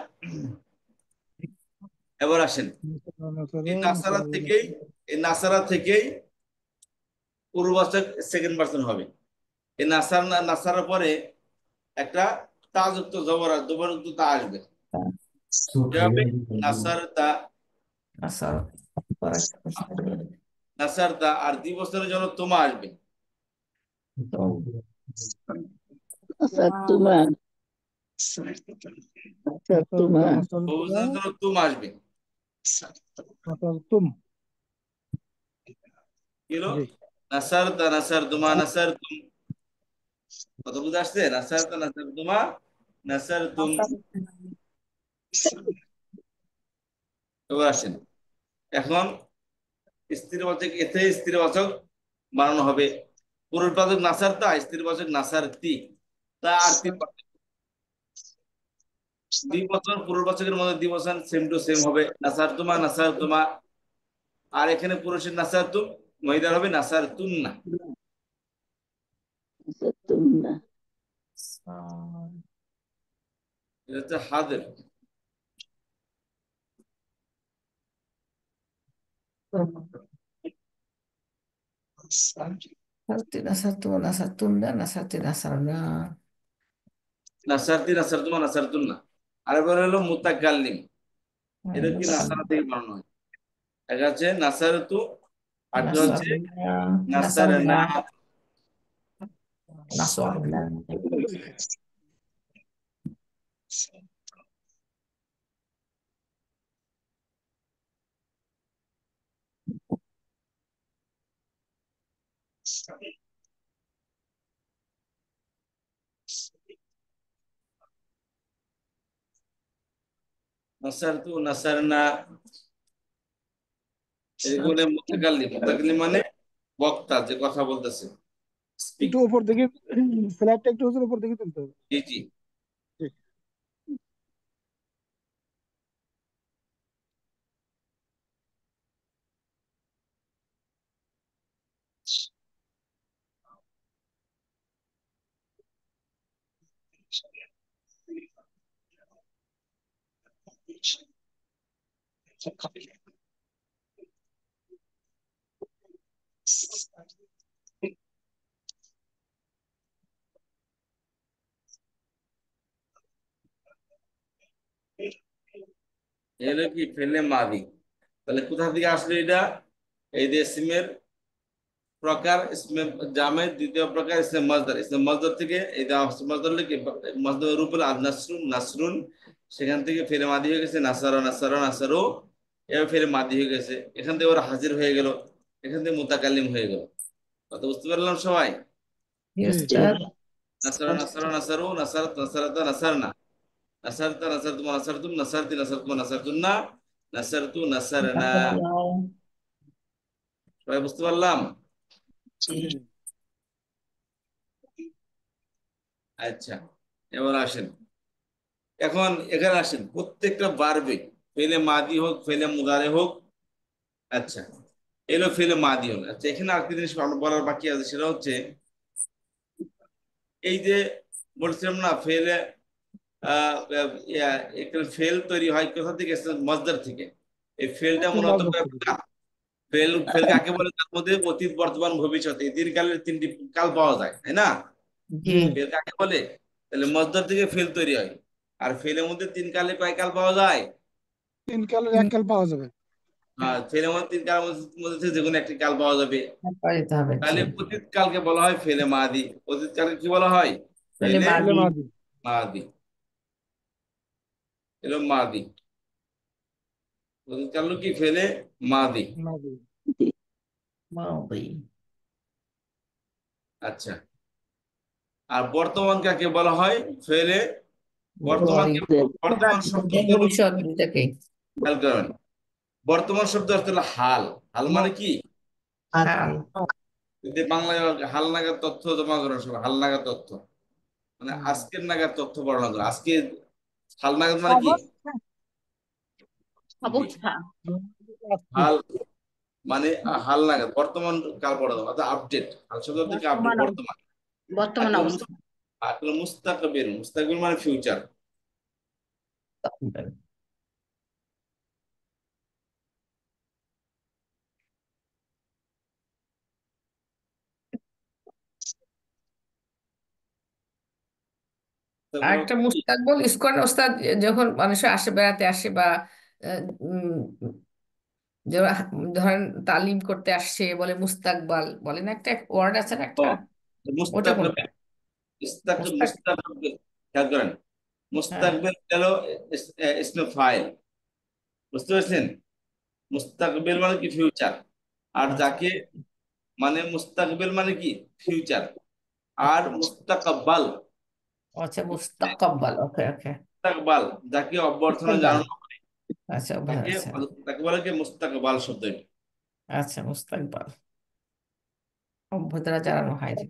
এবার আসেন, নাসারা নাসারা এই নাসারা নাসারা থেকেই, এই নাসারা থেকেই পূর্ববাচক সেকেন্ড পার্সন হবে। এই নাসারার পরে একটা তাযুক্ত জবরযুক্ত তা আসবে। কি হবে? নাসার তা, নাসর করেক্ট প্রশ্ন। নাসার তা, আর 2 বছরের জন্য তোমা আসবে। তো Satuman, নাসারতা Satuman, নাসারতা বহুবচনের জন্য তুম আসবে। নাসারতুম। কি হলো? জি নাসার তা, নাসার তুমা, নাসার তুম। কত বুঝে আসছে? নাসার তা, নাসার তুমা, নাসার তুম। এবার আসেন, এখন স্ত্রীবাচক এতে স্ত্রীবাচক বানানো হবে। পুরুষবাচক নাসার তা, স্ত্রীবাচক নাসার তি, তা আর তি। দ্বিবচন পুরুষবাচকের মধ্যে দ্বিবচন সেম টু সেম হবে, নাসার তুমা, নাসার তুমা। আর এখানে পুরুষের নাসার তুম, মহিলার হবে নাসার তুন্না। Satuna, এটা হচ্ছে হাদের। নাসারতি নাসারতু নাসারতুন্না নাসারতি নাসারনা। নাসার তি, নাসার তুমা, নাসার তুন্না। আর এবার হলো মুতাকাল্লিম, এটা কি নাসারা থেকে বানানো হয়। এটা হচ্ছে নাসার তু, আরেকটা হচ্ছে নাসারনা নাসার নাসারনা না। নাসারনা নাসার তু, নাসার না, এগুলো মুতাকাল্লিম। মুতাকাল্লিম মানে বক্তা, যে কথা বলতেছে, স্পিক। একটু উপর দিকে, স্লাইডটা একটু উপর দিকে তুলতে হবে। জি জি। ঠিক। এলো কি ফেলে মাদি। তাহলে কোথা থেকে আসলো এটা? এই যে ইসমের প্রকার, ইসমে জামের দ্বিতীয় প্রকার ইসমে মজদার। ইসমে মজদার থেকে এই যে মজদার লিখে মজদার রূপ হলো নাসরুন নাসরুন, সেখান থেকে ফেলে মাদি হয়ে গেছে নাসারো নাসারো নাসারো, এবার ফেলে মাদি হয়ে গেছে, এখান থেকে ওরা হাজির হয়ে গেল, এখান থেকে মুতাকাল্লিম হয়ে গেল। কথা বুঝতে পারলাম সবাই? জি জি উস্তাদ। নাসারো নাসারো নাসারো নাসারাত নাসারাতা নাসারনা, নাসারতা নাসারতুম নাসারতুম নাসারতি নাসারতুম নাসারতুন্না, নাসারতু নাসারনা। সবাই বুঝতে পারলাম? জি। জি আচ্ছা, এবার আসেন, এখন এখানে আসেন প্রত্যেকটা বারবে, ফেলে মাদি হোক ফেলে মুদারে হোক। আচ্ছা, এলো ফেলে মাদি হল। আচ্ছা, এখানে আরেকটা জিনিস আমার বলার বাকি আছে, সেটা হচ্ছে এই যে বলছিলাম না ফেলে এখানে ফেল তৈরি হয় কোথা থেকে? মজদার থেকে। এই ফেলটা একটু মূলত মজা করি। ফেল ফেল কাকে বলে? তার মধ্যে অতীত বর্তমান ভবিষ্যৎ এই তিন কালের তিনটি কাল পাওয়া যায়, তাই না? জি। জি ফেল কাকে বলে? তাহলে মজদার থেকে ফেল তৈরি হয়। আর ফেলের মধ্যে তিন কালে কয় কাল পাওয়া যায়? তিন কালের এক কাল পাওয়া যাবে। হ্যাঁ, ফেলের মধ্যে তিন কালের মধ্যে থেকে যে কোনো একটি কাল পাওয়া যাবে। পাইতে হবে, জি। তাহলে অতীত কালকে বলা হয় ফেলে মাদি। অতীত কালকে কি বলা হয়? তাহলে ফেলে ফেলে মাদি। মাদি। মাদি। এলো মাদি। অতীত কাল কি? ফেলে মাদি। মাদি। মাদি। আচ্ছা, আর বর্তমান কাকে বলা হয়? ফেলে মুদারি। বর্তমানকে, বর্তমান শব্দ ভূত হলো, ভবিষ্যৎ দুইটাকে। খেয়াল করেন, বর্তমান শব্দ অর্থ হলো হাল। হাল মানে কি? হাল। যদি বাংলায় হাল নাগাদ তথ্য জমা করা সব হাল নাগাদ তথ্য, মানে আজকের নাগাদ তথ্য বর্ণনা করা। আজকে হাল নাগাদ মানে কি? অবস্থা জি, অবস্থা আজকে হাল মানে হাল নাগাদ বর্তমান কাল পড়া অর্থাৎ আপডেট। হাল শব্দ থেকে আপডেট, বর্তমান বর্তমান। আর বর্তমান অবস্থা। মুস্তাকবিল, মুস্তাকবিল মানে ফিউচার। আর একটা মুস্তাকবল ইস্কন ওস্তাদ, যখন মানুষ আসে বেড়াতে আসে বা আহ, উম, যারা ধরেন তালিম করতে আসছে বলে মুস্তাকবাল বলে না, একটা ওয়ার্ড আছে না একটা। ওটা মুস্তাকবিল, কোনটা? মুস্তাক। মুস্তাকবিল, খেয়াল করেন, হ্যাঁ। মুস্তাকবিল গেল ইসমে ফাইল, বুঝতে পারছেন? মুস্তাকবিল মানে কি? ফিউচার। আর আচ্ছা যাকে, মানে মুস্তাকবিল মানে কি? ফিউচার। আর মুস্তাকবাল, আচ্ছা। মুস্তাকবাল, ওকে ওকে। মুস্তাকবাল যাকে অভ্যর্থনা মুস্তাকবাল। জানানো হয়, আচ্ছা তাকে আচ্ছা। তাকে বলে কি? মুস্তাকবাল শব্দ। আচ্ছা মুস্তাকবাল, অভ্যর্থনা জানানো হয় যে।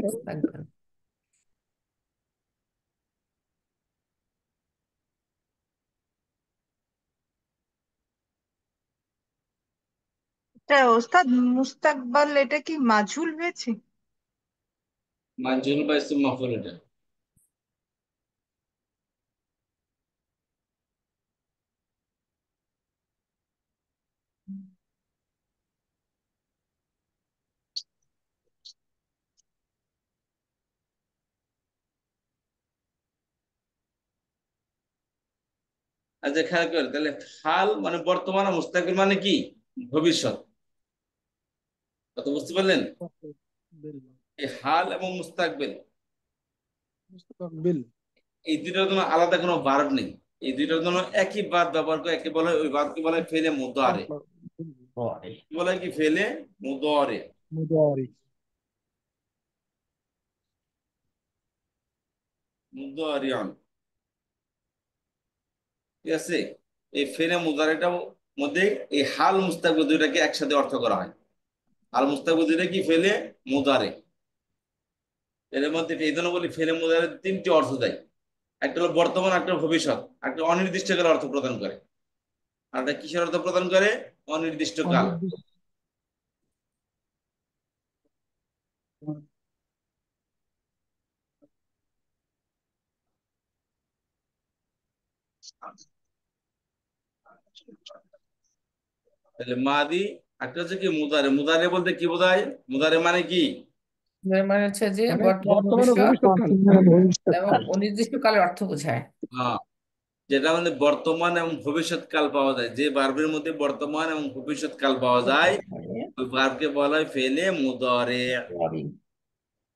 মুস্তাকবাল। এটা ওস্তাদ মুস্তাকবাল এটা কি মাজহুল হয়েছে? মাজহুল বা ইসম মাফুল এটা। আচ্ছা, খেয়াল করেন তাহলে, হাল মানে বর্তমান, আর মুস্তাকবিল মানে কি? ভবিষ্যৎ। কত বুঝতে পারলেন? বিল। এই হাল এবং মুস্তাকবিল, বিল। এই দুইটার জন্য আলাদা কোনো ভার্ব নেই। এই দুইটার জন্য একই ভার্ব ব্যবহার করে, একে বলে, ওই ভার্বকে বলে ফেলে মুদারে। পরে। কি বলে? কি? ফেলে মুদারে। মুদারি। মুদারিয়ান, ঠিক আছে? এই ফেলে মুদারিটার মধ্যে এই হাল মুস্তাকবিল দুইটাকে একসাথে অর্থ করা হয়। হাল মুস্তাকবিল দুইটা কি? ফেলে মুদারে। এর মধ্যে এই জন্য বলি ফেলে মুদারে তিনটি অর্থ দেয়। একটা হলো বর্তমান, একটা হলো ভবিষ্যৎ, একটা অনির্দিষ্টকালের অর্থ প্রদান করে। আর একটা কিসের অর্থ প্রদান করে? অনির্দিষ্টকাল। অনির্দিষ্ট। তাহলে মাদি, একটা হচ্ছে কি মুদারে। মুদারে বলতে কি বোঝায়? মুদারে মানে কি? এর মানে হচ্ছে যে মানে বর্তমান বর্তমান ও ভবিষ্যৎ ভবিষ্যৎকাল। এবং অনির্দিষ্টকালের অর্থ বোঝায়। হ্যাঁ, যেটা মানে বর্তমান এবং ভবিষ্যৎ কাল পাওয়া যায়, যে ভার্বের মধ্যে বর্তমান এবং ভবিষ্যৎ কাল পাওয়া যায় ওই ভার্বকে বলা হয় ফেলে মুদারে।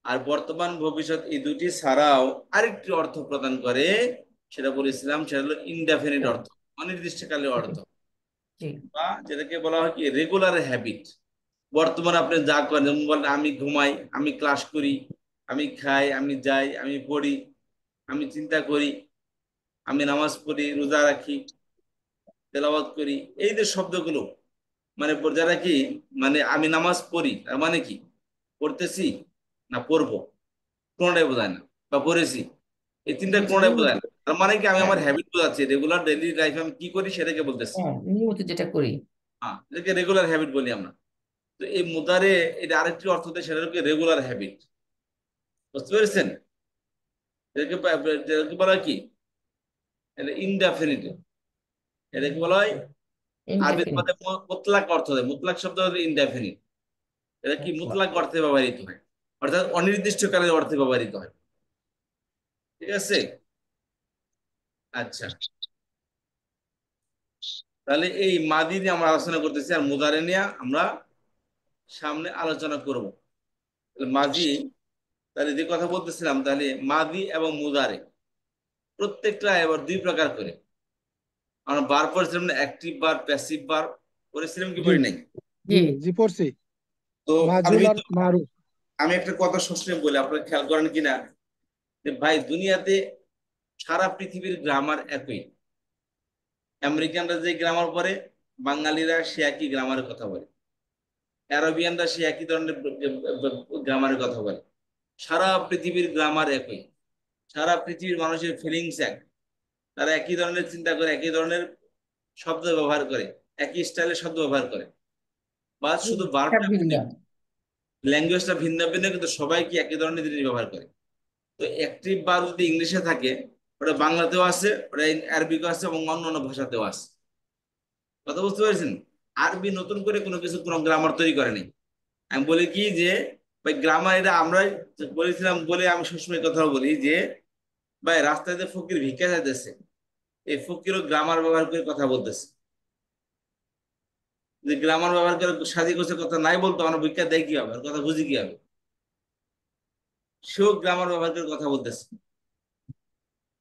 আর বর্তমান ভবিষ্যৎ এই দুটি ছাড়াও আরেকটি অর্থ প্রদান করে, সেটা বলেছিলাম, সেটা হলো ইনডেফিনিট অর্থ, অনির্দিষ্টকালের অর্থ, জি। বা যেটাকে বলা হয় কি রেগুলার হ্যাবিট। বর্তমানে আপনি যা করেন, যেমন বলেন আমি ঘুমাই, আমি ক্লাস করি, আমি খাই, আমি যাই, আমি পড়ি, আমি চিন্তা করি, আমি নামাজ পড়ি, রোজা রাখি, তেলাওয়াত করি, এই যে শব্দগুলো, মানে যারা কি, মানে আমি নামাজ পড়ি তার মানে কি পড়তেছি না পড়বো, কোনোটাই বোঝায় না। বা পড়েছি, এই তিনটা কোনোটাই নিয়মিত। বোঝায় না। তার মানে কি আমি হ্যাঁ, আমার হ্যাবিট বোঝাচ্ছি, রেগুলার ডেইলি লাইফে আমি কি করি সেটাকে বলতেছি। হ্যাঁ, নিয়মিত যেটা করি। হ্যাঁ, এটাকে রেগুলার হ্যাবিট বলি আমরা। তো এই মুদারে এটা আরেকটি অর্থ দেয়, সেটা হচ্ছে রেগুলার হ্যাবিট। বুঝতে পেরেছেন? এটাকে বলা হয় কি, এটা ইনডেফিনিট। এটাকে বলা হয় আরবি ইনডেফিনিট। পদে মুতলাক অর্থ দেয়। মুতলাক শব্দ হলো ইনডেফিনিট। এটা কি মুতলাক অর্থে ব্যবহৃত হয়, অর্থাৎ অনির্দিষ্টকালের অর্থে ব্যবহৃত হয়। ঠিক আছে? আচ্ছা, তাহলে এই মাদি নিয়ে আমরা আলোচনা করতেছি, আর মুদারে নিয়ে আমরা সামনে আলোচনা করব। তাহলে মাদি, তাহলে যে কথা বলতেছিলাম, তাহলে মাদি এবং মুদারে প্রত্যেকটা এবার দুই প্রকার করে। আমরা বার পড়ছিলাম না, অ্যাক্টিভ বার, প্যাসিভ বার, পড়েছিলাম কি জি পড়ি নাই? জি জি। জি পড়ছি। তো মাজুল আরবি আর মারুফ। আমি একটা কথা সবসময় বলি, আপনারা খেয়াল করেন কিনা, যে ভাই দুনিয়াতে সারা পৃথিবীর গ্রামার একই। আমেরিকানরা যে গ্রামার পড়ে, বাঙালিরা সে একই গ্রামারের কথা বলে, আরবিয়ানরা সে একই ধরনের গ্রামারের কথা বলে। সারা পৃথিবীর গ্রামার একই, সারা পৃথিবীর মানুষের ফিলিংস এক। তারা একই ধরনের চিন্তা করে, একই ধরনের শব্দ ব্যবহার করে, একই স্টাইলের শব্দ ব্যবহার করে, বা শুধু সব ভার্বটা ভিন্ন। ভিন্ন, ল্যাঙ্গুয়েজটা ভিন্ন ভিন্ন, কিন্তু সবাই কি একই ধরনের জিনিস ব্যবহার করে। তো অ্যাক্টিভ ভার্ব যদি ইংলিশে থাকে, ওটা বাংলাতেও আছে, ওটা আরবিতেও আছে, এবং অন্য অন্য ভাষাতেও আছে। কথা বুঝতে পেরেছেন? আরবি নতুন করে কোনো কিছু, কোনো গ্রামার তৈরি করেনি। আমি বলি কি যে ভাই গ্রামার এটা আমরাই বলেছিলাম বলে আমি সবসময় কথা বলি যে ভাই রাস্তায় যে ফকির ভিক্ষা যাইতেছে, এই ফকিরও গ্রামার ব্যবহার করে কথা বলতেছে। যে গ্রামার ব্যবহার করে সাজি গোছের কথা নাই বলতো, আমরা ভিক্ষা দেয় কি হবে, আর কথা বুঝি কি হবে, সেও গ্রামার ব্যবহার করে কথা বলতেছে।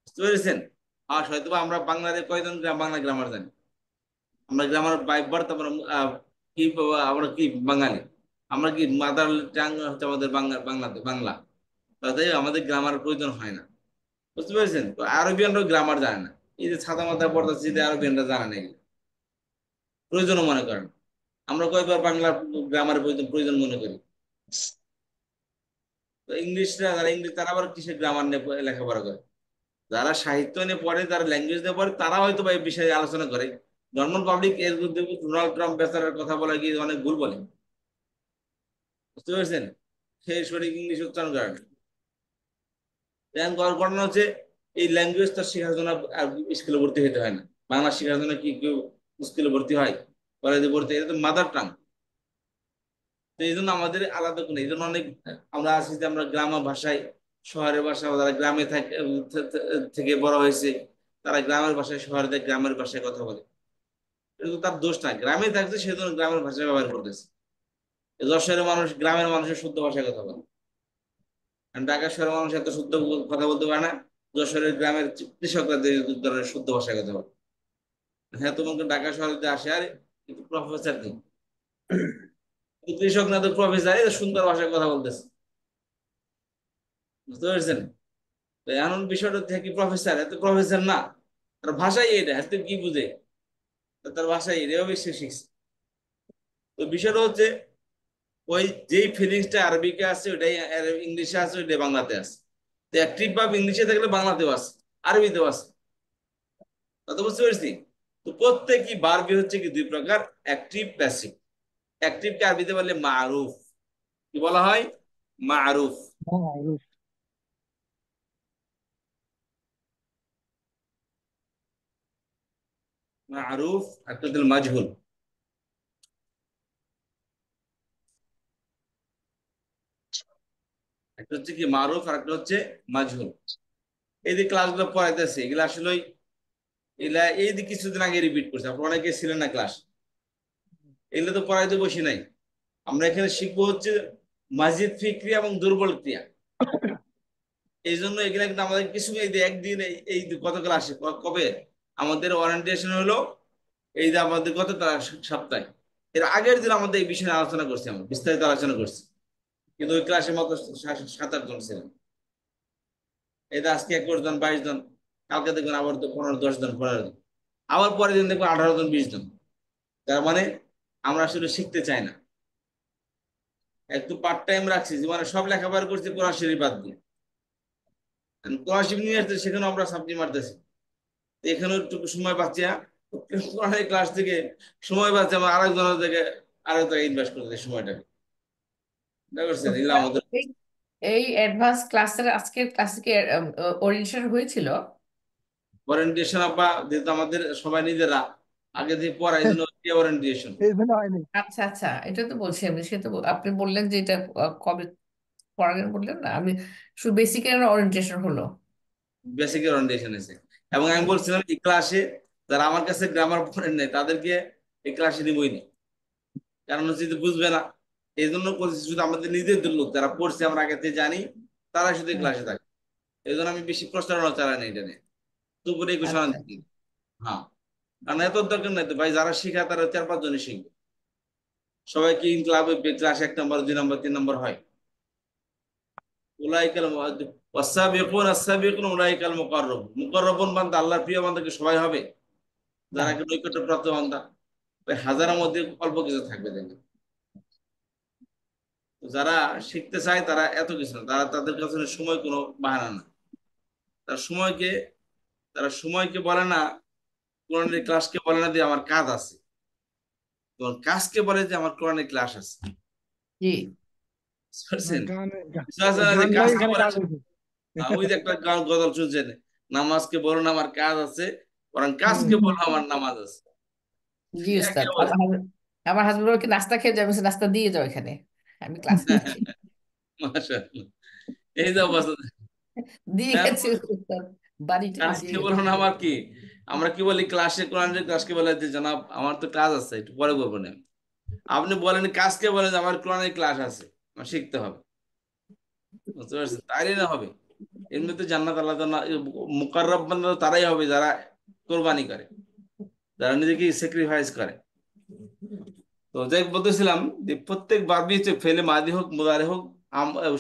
বুঝতে পেরেছেন? আর হয়তো বা আমরা বাংলাতে কয়জন বাংলা গ্রামার জানি? আমরা গ্রামার বাইবার, তারপর কি আমরা কি বাঙালি, আমরা কি মাদার টাং হচ্ছে আমাদের বাংলা, বাংলাতে বাংলা, তাই আমাদের গ্রামার প্রয়োজন হয় না। বুঝতে পেরেছেন? তো আরবিয়ানরাও গ্রামার জানে না। এই যে ছাতা মাথা পড়তেছে, যে আরবিয়ানরা জানে না, এগুলো প্রয়োজনও মনে করেন। আমরা কয়েকবার বাংলা গ্রামারের প্রয়োজন প্রয়োজন মনে করি। তো ইংলিশরা, যারা ইংলিশ, তারা আবার কিসের গ্রামার নিয়ে লেখাপড়া করে? যারা সাহিত্য নিয়ে পড়ে, যারা ল্যাঙ্গুয়েজ নিয়ে পড়ে, তারা হয়তো বা এই বিষয়ে আলোচনা করে। নর্মাল পাবলিক এর মধ্যে ডোনাল্ড ট্রাম্প বেচারার কথা বলে গিয়ে অনেক ভুল বলে। বুঝতে পেরেছেন? সে সঠিক ইংলিশ উচ্চারণ করে না। এখন ঘটনা হচ্ছে, এই ল্যাঙ্গুয়েজ তার শেখার জন্য আর স্কুলে ভর্তি হতে হয় না। বাংলা শেখার জন্য কি কেউ স্কুলে ভর্তি হয়, কলেজে ভর্তি হয়? এটা তো মাদার টাং। তো এই জন্য আমাদের আলাদা কোনো, এই জন্য অনেক আমরা আছি যে আমরা গ্রাম্য ভাষায়, শহরের ভাষা, যারা গ্রামে থাকে থেকে বড় হয়েছে, তারা গ্রামের ভাষায়, শহরে থেকে গ্রামের ভাষায় কথা বলে। কিন্তু তার দোষ না, গ্রামে থাকছে সেজন্য গ্রামের ভাষা ব্যবহার করতেছে। যশোরের মানুষ গ্রামের মানুষের শুদ্ধ ভাষায় কথা বলে, আর ঢাকা শহরের মানুষ এত শুদ্ধ কথা বলতে পারে না। যশোরের গ্রামের কৃষকরা যে ধরনের শুদ্ধ ভাষায় কথা বলে। হ্যাঁ, তোমাকে ঢাকা শহরে যে আসে আর কিন্তু প্রফেসর নেই, কৃষক না তো প্রফেসর, সুন্দর ভাষায় কথা বলতেছে। বুঝতে পেরেছেন? তো এমন বিষয়টা থেকে প্রফেসর, এত প্রফেসর না, তার ভাষাই এটা, এত কি বুঝে, তার ভাষাই এটা, সে শিখছে। তো বিষয়টা হচ্ছে ওই যেই ফিলিংসটা আরবিতে আছে ওটাই ইংলিশে আছে, ওইটাই বাংলাতে আছে। তো অ্যাক্টিভ ভার্ব ইংলিশে থাকলে বাংলাতেও আছে, আরবিতেও আছে। কথা বুঝতে পেরেছি? তো প্রত্যেকই ভার্বই হচ্ছে কি দুই প্রকার, অ্যাক্টিভ প্যাসিভ। অ্যাক্টিভকে আরবিতে বলে মারুফ। কি বলা হয়? মারুফ। معروف. মারুফ একটা হচ্ছে মাজহুল। একটা হচ্ছে কি মারুফ আর একটা হচ্ছে মাজহুল। এই যে ক্লাসগুলো পড়াইতেছে এগুলো আসলে এগুলা এই যে কিছুদিন আগে রিপিট করছে, আপনারা অনেকে ছিলেন না ক্লাস, এগুলো তো পড়াইতে বসি নাই। আমরা এখানে শিখবো হচ্ছে মাজিদ ফি ক্রিয়া এবং দুর্বল ক্রিয়া। এই জন্য এগুলা কিন্তু আমাদের কিছু এই যে একদিন এই যে গত ক্লাসে কবে আমাদের ওরিয়েন্টেশন হলো, এই যে আমাদের গত সপ্তাহে, এর আগের দিন আমাদের এই বিষয়ে আলোচনা করছি, আমরা বিস্তারিত আলোচনা করছি। কিন্তু ওই ক্লাসে মাত্র 7-8 জন ছিলেন। এই যে আজকে 21 জন 22 জন, কালকে দেখবেন আবার তো 15-10 জন 15 জন, আবার পরের দিন দেখবেন 18 জন 20 জন। তার মানে আমরা আসলে শিখতে চাই না। একটু পার্ট টাইম রাখছি যে মানে সব লেখাপড়া করছি কোরআন শরীফ বাদ দিয়ে, কোরআন শরীফ নিয়ে আসছে সেখানে আমরা সাবজি মারতেছি। তো এখানেও একটু সময় পাচ্ছি না, কোরআনের ক্লাস থেকে সময় পাচ্ছি আমরা আরেকজনের থেকে আরেক জায়গায় ইনভেস্ট করতে সময়টাকে। বুঝতে পারছেন? এগুলো আমাদের এই এই অ্যাডভান্স ক্লাসের আজকের ক্লাসে কি ওরিয়েন্টেশন হয়েছিল? ওরিয়েন্টেশন আব্বা, যেহেতু আমাদের সবাই নিজেরা আগে থেকে পড়াই, এই জন্য ওরিয়েন্টেশন। এই জন্য হয়নি। আচ্ছা আচ্ছা, এটা তো বলছি আমি, সে তো আপনি বললেন যে এটা কবে পড়ালেন বললেন না, আমি শুধু বেসিক এর ওরিয়েন্টেশন হলো। বেসিক ওরিয়েন্টেশন আছে। এবং আমি বলছিলাম এই ক্লাসে যারা আমার কাছে গ্রামার পড়েন নাই তাদেরকে এই ক্লাসে নিবই না, কারণ হচ্ছে যে বুঝবে না। এই জন্য বলছি শুধু আমাদের নিজেদের লোক যারা পড়ছে আমরা আগে থেকে জানি, তারা শুধু হুম, ক্লাসে থাকে। এই জন্য আমি বেশি প্রচারণা চালাই না এটা নিয়ে, দুপুরে ঘোষণা আচ্ছা দিই। হ্যাঁ, কারণ এত দরকার নাই তো ভাই, যারা শিখায় তারা 4-5 জনই শিখবে। সবাই কি ক্লাবে ক্লাস 1 নম্বর 2 নম্বর 3 নম্বর হয়? উলাইকাল ওয়াসাবিকুন আস-সাবিকুন উলাইকাল মুকাররাবুন বান্দা, আল্লাহর প্রিয় বান্দাকে সবাই হবে না। যারা কি নৈকট্যপ্রাপ্ত বান্দা। ওই হাজারের মধ্যে অল্প কিছু থাকবে দেখবেন। তো যারা শিখতে চায় তারা এত কিছু না, তারা তাদের কাছে সময় কোনো বাহানা না। তারা সময়কে তারা সময়কে বলে না, কোরআনের ক্লাসকে বলে না যে আমার কাজ আছে, তোমার কাজকে বলে যে আমার কোরআনের ক্লাস আছে। জি। বুঝতে পারছেন? গান কিছু আছে না যে গানটাই কাজকে এখানে বলে কাজ না। হয়েছে। ওই যে একটা গান গজল শুনছেন, নামাজকে বলো না আমার কাজ আছে, বরং কাজকে হুম, বলো আমার নামাজ আছে। জি একই উস্তাদ, অবস্থা। আমার হাজবেন্ড বলকে নাস্তা খেয়ে যাবে, নাস্তা দিয়ে যাও এখানে, আমি ক্লাস নিচ্ছি। মাশাআল্লাহ, এই যে অবস্থা। দিয়ে হ্যাঁ, গেছে উস্তাদ, বাড়িতে দিয়ে কাজকে গেছে। বলো না আমার কি, আমরা কি বলি ক্লাসে, কোরআনের ক্লাসকে বলে যে জনাব আমার তো কাজ আছে একটু পরে করবো না। আপনি বলেন কাজকে বলেন যে আমার কোরআনের ক্লাস আছে, আমার শিখতে হবে। বুঝতে পারছেন? তাইলে না হবে। এমনিতে জান্নাত আল্লাহ তাআলা মুকাররব বান্দা তারাই হবে যারা কোরবানি করে, যারা নিজেকে স্যাক্রিফাইস করে। তো যাই বলতেছিলাম যে প্রত্যেক ভার্বই হচ্ছে ফেলে মাদি হোক মুদারে হোক,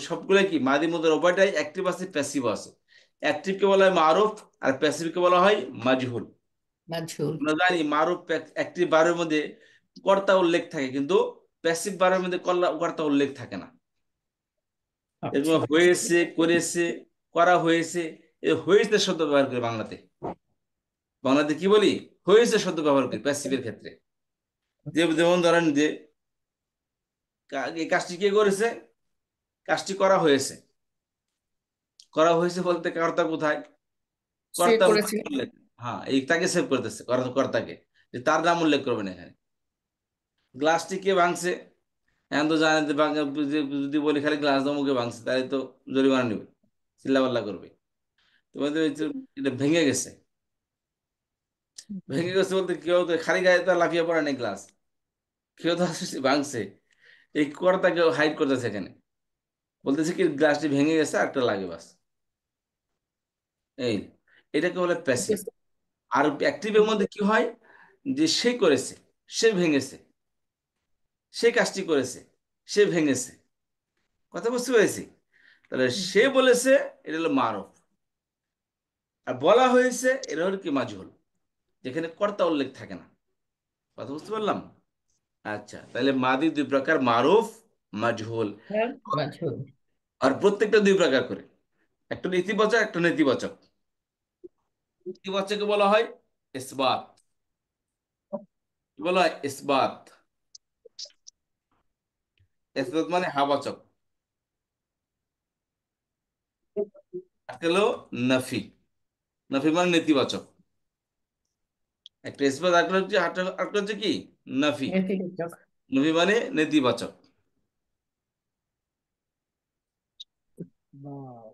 সবগুলাই কি মাদি মুদারে উভয়টাই অ্যাক্টিভ আছে প্যাসিভ আছে। অ্যাক্টিভকে বলা হয় মারুফ আর প্যাসিভকে বলা হয় মাজহুল। মাঝুর। আমরা জানি মারুফ অ্যাক্টিভ ভার্বের মধ্যে কর্তা উল্লেখ থাকে, কিন্তু প্যাসিভ ভার্বের মধ্যে কর্তা উল্লেখ থাকে না। এরকম আচ্ছা। হয়েছে, করেছে, করা হয়েছে, এই হয়েছে শব্দ ব্যবহার করি বাংলাতে। বাংলাতে কি বলি? হয়েছে শব্দ ব্যবহার করি প্যাসিভের ক্ষেত্রে। যেমন ধরেন যে এই কাজটি কে করেছে, কাজটি করা হয়েছে। করা হয়েছে বলতে কর্তা কোথায়? সে কর্তা করেছে। উল্লেখ। হ্যাঁ, এই তাকে সেভ করতেছে, কর্তাকে, যে তার নাম উল্লেখ করবেন এখানে। গ্লাসটি কে ভাঙছে, এখন তো জানেন যে যদি বলি খালি গ্লাস দমকে ভাঙছে তাহলে তো জরিমানা নেবে, চিল্লাপাল্লা করবে। তোমাদের এটা ভেঙে গেছে। ভেঙে গেছে বলতে কেউ তো খালি গায়ে তো আর লাফিয়ে পড়ে নাই গ্লাস, কেউ তো আসলে ভাঙছে। এই কর্তাকে হাইড করতেছে এখানে, বলতেছে কি গ্লাসটি ভেঙে গেছে আর একটা লাগে বাস। এই এটাকে বলে প্যাসিভ। আর অ্যাক্টিভের মধ্যে কি হয়, যে সে করেছে, সে ভেঙেছে, সে কাজটি করেছে, সে ভেঙেছে। কথা বুঝতে পেরেছি? তাহলে সে বলেছে, এটা হলো মারফ। আর বলা হয়েছে এটা হলো কি মাজহুল, যেখানে কর্তা উল্লেখ থাকে না। কথা বুঝতে পারলাম? আচ্ছা, তাহলে মাদি দুই প্রকার, মারুফ মাজহুল। হ্যাঁ, মাঝহুল। আর প্রত্যেকটা দুই প্রকার করে, একটা ইতিবাচক একটা নেতিবাচক। ইতিবাচককে বলা হয় ইসবাত, কি বলা হয় ইসবাত। ইসবাত মানে হাবাচক। একটা হলো নাফি, নাফি মানে নেতিবাচক। একটা ইসবাত, আরেকটা হচ্ছে কি নাফি। নেতিবাচক। নাফি মানে নেতিবাচক। বাহ।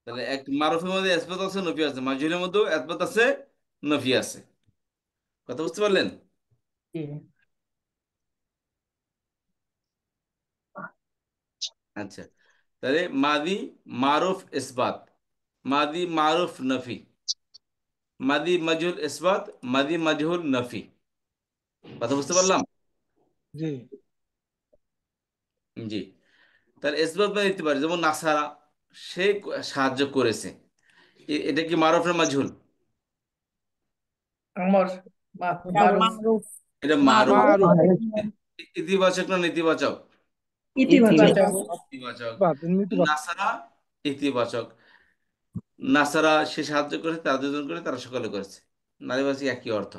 তাহলে এক মারুফের মধ্যে ইসবাত আছে, নফি আছে, মাজহুলের মধ্যেও ইসবাত আছে, নফি আছে। কথা বুঝতে পারলেন? জি। আচ্ছা, তাহলে মাদি মারুফ ইসবাত, মাদি মারুফ নফি, মাদি মাজহুল ইসবাত, মাদি মাজহুল নফি। কথা বুঝতে পারলাম? জি। জি। তাহলে ইসবাত মানে দিতে পারে, যেমন নাসারা, সে সাহায্য করেছে, এটা কি মারুফ না মাজহুল? আমর, মারুফ। মারুফ। এটা মারুফ। মারুফ। মারুফ। ইতিবাচক না নেতিবাচক? ইতিবাচক। ইতিবাচক। নেতিবাচক। নাসারা ইতিবাচক। নাসারা সে সাহায্য করেছে, তারা দুজন করে, তারা সকলে করেছে। নারীবাচী একই অর্থ।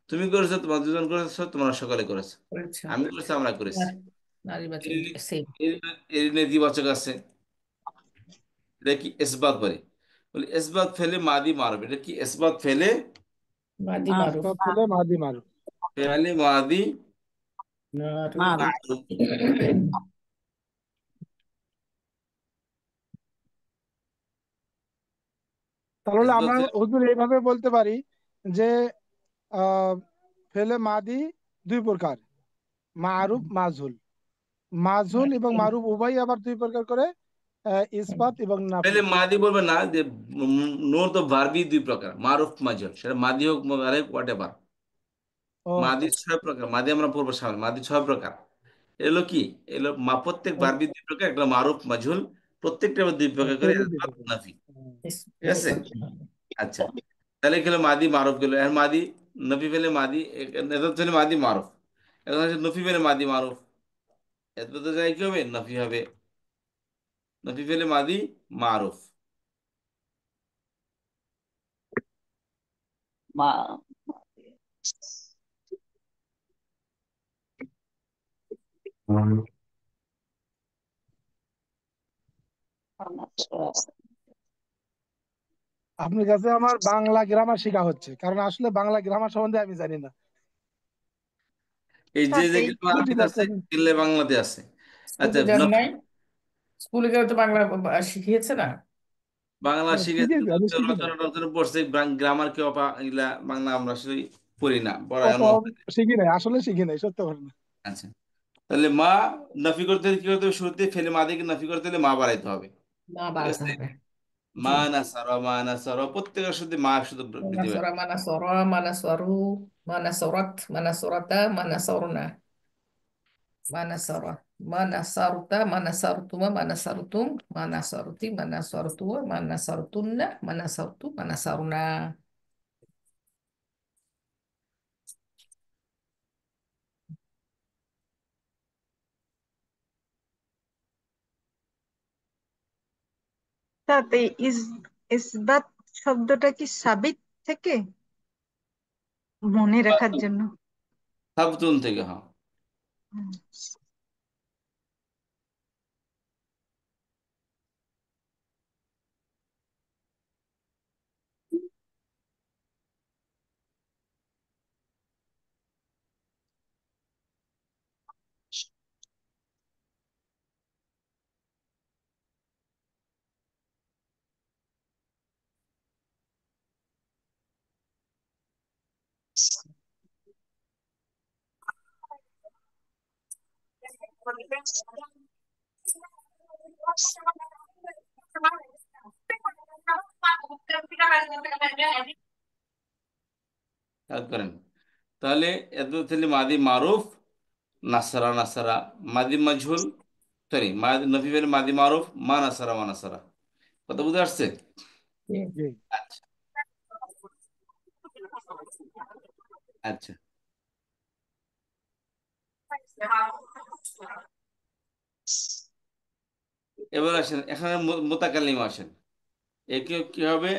তুমি করেছো, তোমার দুজন করেছো, তোমরা সকলে করেছো। করেছে। আমি করেছি, আমরা করেছি। নারীবাচক এর সেম। এর নেতিবাচক আছে, এটা কি ইসবাত বলে। বলে ইসবাত ফেলে মাদি মারুফ, এটা কি ইসবাত ফেলে মাদি মারুফ। ইসবাত ফেলে মাদি মারুফ। ফেলে মাদি মারুফ। মারুফ। মারুফ। তাহলে ইসবাত আমরা ফেলে হুজুর এইভাবে বলতে পারি যে আহ, ফেলে মাদি দুই প্রকার, মারুফ মাজহুল। মাজহুল এবং মারুফ উভয় আবার দুই প্রকার করে, ইসবাত এবং নাফি। ফেলে মাদি বলবে না, যে নোর তো ভার্বই দুই প্রকার, মারুফ মাজহুল, সেটা মাদি হোক হোয়াট এভার। ও মাদি আচ্ছা আচ্ছা। ছয় প্রকার, মাদি আমরা পড়বো সামনে, মাদি ছয় প্রকার। এগুলো কি, এগুলো প্রত্যেক ও, ভার্বই দুই প্রকার, একটা মারুফ মাজহুল, প্রত্যেকটা আবার দুই প্রকার করে, ফেলে দুই ইসবাত প্রকার। নাফি। হুম। ঠিক আছে? ইসবাত। আচ্ছা, তাহলে গেলো মাদি মারুফ গেল, আর মাদি নফি ফেলে মাদি, এত ফেলে মাদি মারুফ। এখন হচ্ছে নফি ফেলে মাদি মারুফ, এত তো জায়গায় কি হবে, নফি হবে। নফি ফেলে মাদি মারুফ। মা- আপনার কাছে আমার বাংলা গ্রামার শেখা হচ্ছে, কারণ আসলে বাংলা গ্রামার সম্বন্ধে আমি জানি না। এই যে সাথে যে এই গেলে বুঝি আরবিতে না আছে, গেলে বাংলাতে আছে। আচ্ছা, স্কুলে যান নফি নাই? স্কুলে গেলে তো বাংলা শিখিয়েছে না? বাংলা শিখে শিখেছি, আমি শিখি নাই। রচনা টচনা পড়ছে, গ্রামার কি অপা এগুলা বাংলা আমরা আসলে পড়ি না, অত পড়ানো হয় না। শিখি নাই, আসলে শিখি নাই, সত্য ঘটনা। আচ্ছা, তাহলে মা নফি করতে হলে কি করতে হবে, শুরুতে ফেলে মাদিকে নফি করতে হলে মা বাড়াইতে হবে। না, ঠিক বাড়াতে আছে? হবে। জি। মা না সারা, মা না সারা, প্রত্যেকের শুধু মা শুধু বৃদ্ধি পায়। মানাসরা, মানাসরা, মানাসওয়ারু, মানাসরাত, মানাসরাতা, মানাসরনা, মানাসরা, মানাসারতা, মানাসারতুমা, মানাসারতুম, মানাসারতি, মানাসারতুয়া, মানাসারতুন্না, মানাসারতু, মানাসারনা। সাথে ইসবাত শব্দটা কি সাবিত থেকে মনে রাখার জন্য? সাবতুন থেকে, হ্যাঁ। হুম। খেয়াল করেন, তাহলে এত তাহলে মাদি মারুফ, নাসারা নাসারা, মাদি মাজহুল, সরি মাদি নফি ফেলে মাদি মারুফ, মা নাসারা মা নাসারা। কথা বুঝতে পারছে? জি। জি। আচ্ছা, আচ্ছা, এবার আসেন এখানে মোতাকাল্লিম আসেন। একে কি হবে?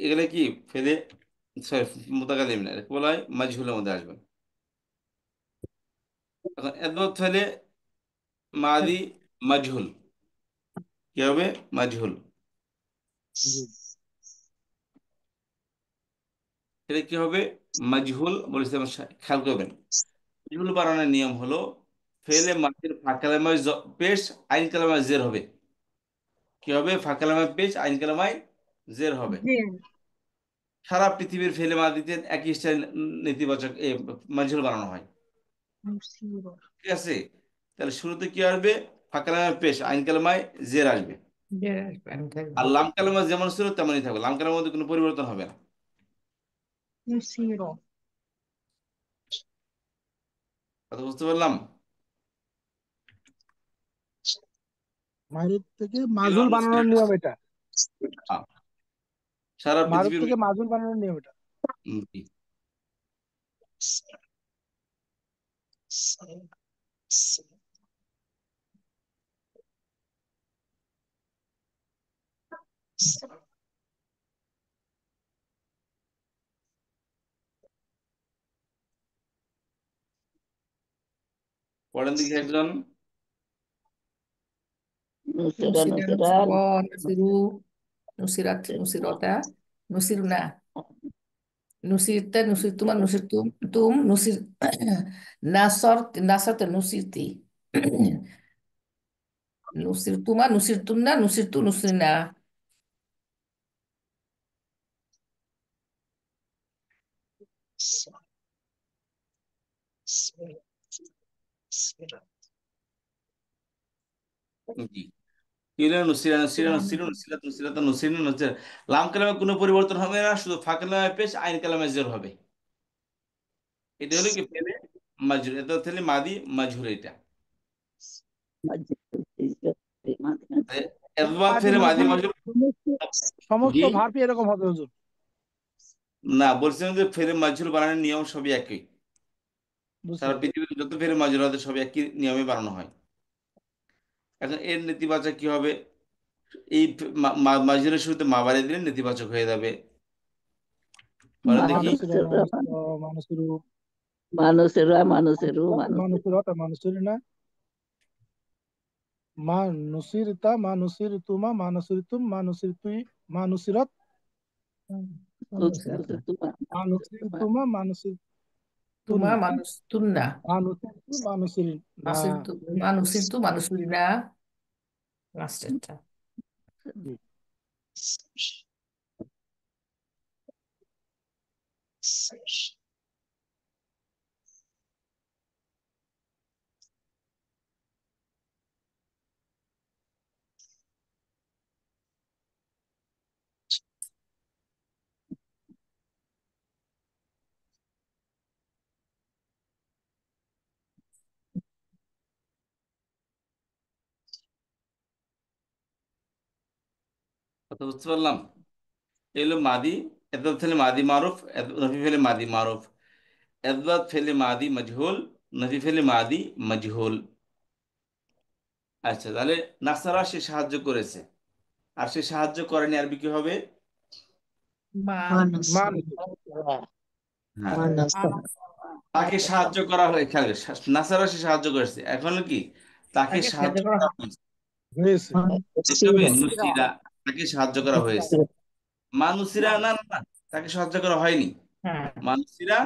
এগুলো কি ফেলে, সরি, মোতাকাল্লিম না, একে বলা হয় মাজহুলের মধ্যে আসবে। এখন এদবত ফেলে মাদি মাজহুল, কি হবে? মাজহুল। জি। এটা কি হবে? মাজহুল বলেছে, খেয়াল করবেন। মাজহুল বানানোর নিয়ম হলো ফেলে মাটির ফা কালেমায় পেশ আইন কালেমায় জের হবে। কি হবে? ফা কালেমায় পেশ আইন কালেমায় জের হবে। জি। সারা পৃথিবীর ফেলে মাদিতে একই স্টাইল নেতিবাচক মাজহুল বানানো হয়। মুসিবত। ঠিক আছে, তাহলে শুরুতে কি আসবে? ফা কালেমায় পেশ আইন কালেমায় জের আসবে। আর লাম কালেমা যেমন ছিল তেমনই থাকবে, লাম কালেমার মধ্যে কোনো পরিবর্তন হবে না। মুসিবত। কথা বুঝতে পারলাম? মারুত থেকে এগুলো মাজুল বানানোর নিয়ম এটা। সারা মারুত পৃথিবীর থেকে মাজুল বানানোর নিয়ম এটা। জি। পরের দিকে একজন। Nusira, Nusira, Nusira, Nusibo, Nusiru, Nusirat, Nusirota, Nusiruna, Nusirta, Nusirtuma, Nusirtum, Tum, Nusir, Nasort, Nasort, Nusirti, Nusirtuma, Nusirtuna, Nusirtu, Nusirina. জি, কি হলো? নুসিরা নুসিরা নুসিরু নুসিরাত নুসিরাত নুসিরিন নুসিরা। লাম কালামে কোনো পরিবর্তন হবে না, শুধু ফা কালামে পেশ আইন কালামে জের হবে। এটা হলো কি ফেলে মাজহুর, এটা হচ্ছে মাদি মাজহুর এটা। এতবার মাদি ফেলে মাদি মাজুল মাজহুর। সমস্ত সমস্ত জি, ভার্বই এরকম হবে হুজুর। না, বলছিলাম যে ফেলে মাজহুর বানানোর নিয়ম সবই একই। সারা বুঝলাম। পৃথিবীতে যত ফেলে মাজহুর আছে সবই একই নিয়মে বানানো হয়। এখন এর নেতিবাচক কি হবে? এই মাজহুরের শুরুতে মা বাড়িয়ে দিলে নেতিবাচক হয়ে যাবে। বলেন দেখি। মানুষেরা মানুষের Manusira, Manusiru, Manusira. মানুষের মানুষের না, মানুষিরতা মানুষির তুমা মানুষির তুম মানুষির তুই মানুষিরত Nusiratu. মানুষির তুমা মানুষির Tuma, তুন্না Manus, Tunna, মানুষির তু মানুষির না। Nasirtu, Manusirtu, Manusurina, Masterta. কথা বুঝতে পারলাম? এগুলো মাদি, এতদ ফেলে মাদি মারুফ, নফি ফেলে মাদি মারুফ, এতদ ফেলে মাদি মজহুল, নফি ফেলে মাদি মজহুল। আচ্ছা, তাহলে নাসারা সে সাহায্য করেছে, আর সে সাহায্য করেনি, আরবি কি হবে? Man, মানুষ হ্যাঁ, Manusira. তাকে সাহায্য করা হয়, খেয়াল করে, নাসারা সে সাহায্য করেছে, এখন কি তাকে তাকে সাহায্য সাহায্য করা করা হয়। হয়েছে। হয়েছে। দেখতে হবে Manusira. নুসিরা, তাকে সাহায্য করা হয়েছে। মানুষিরা, না না না, তাকে সাহায্য করা হয়নি। হ্যাঁ, মানুষিরা,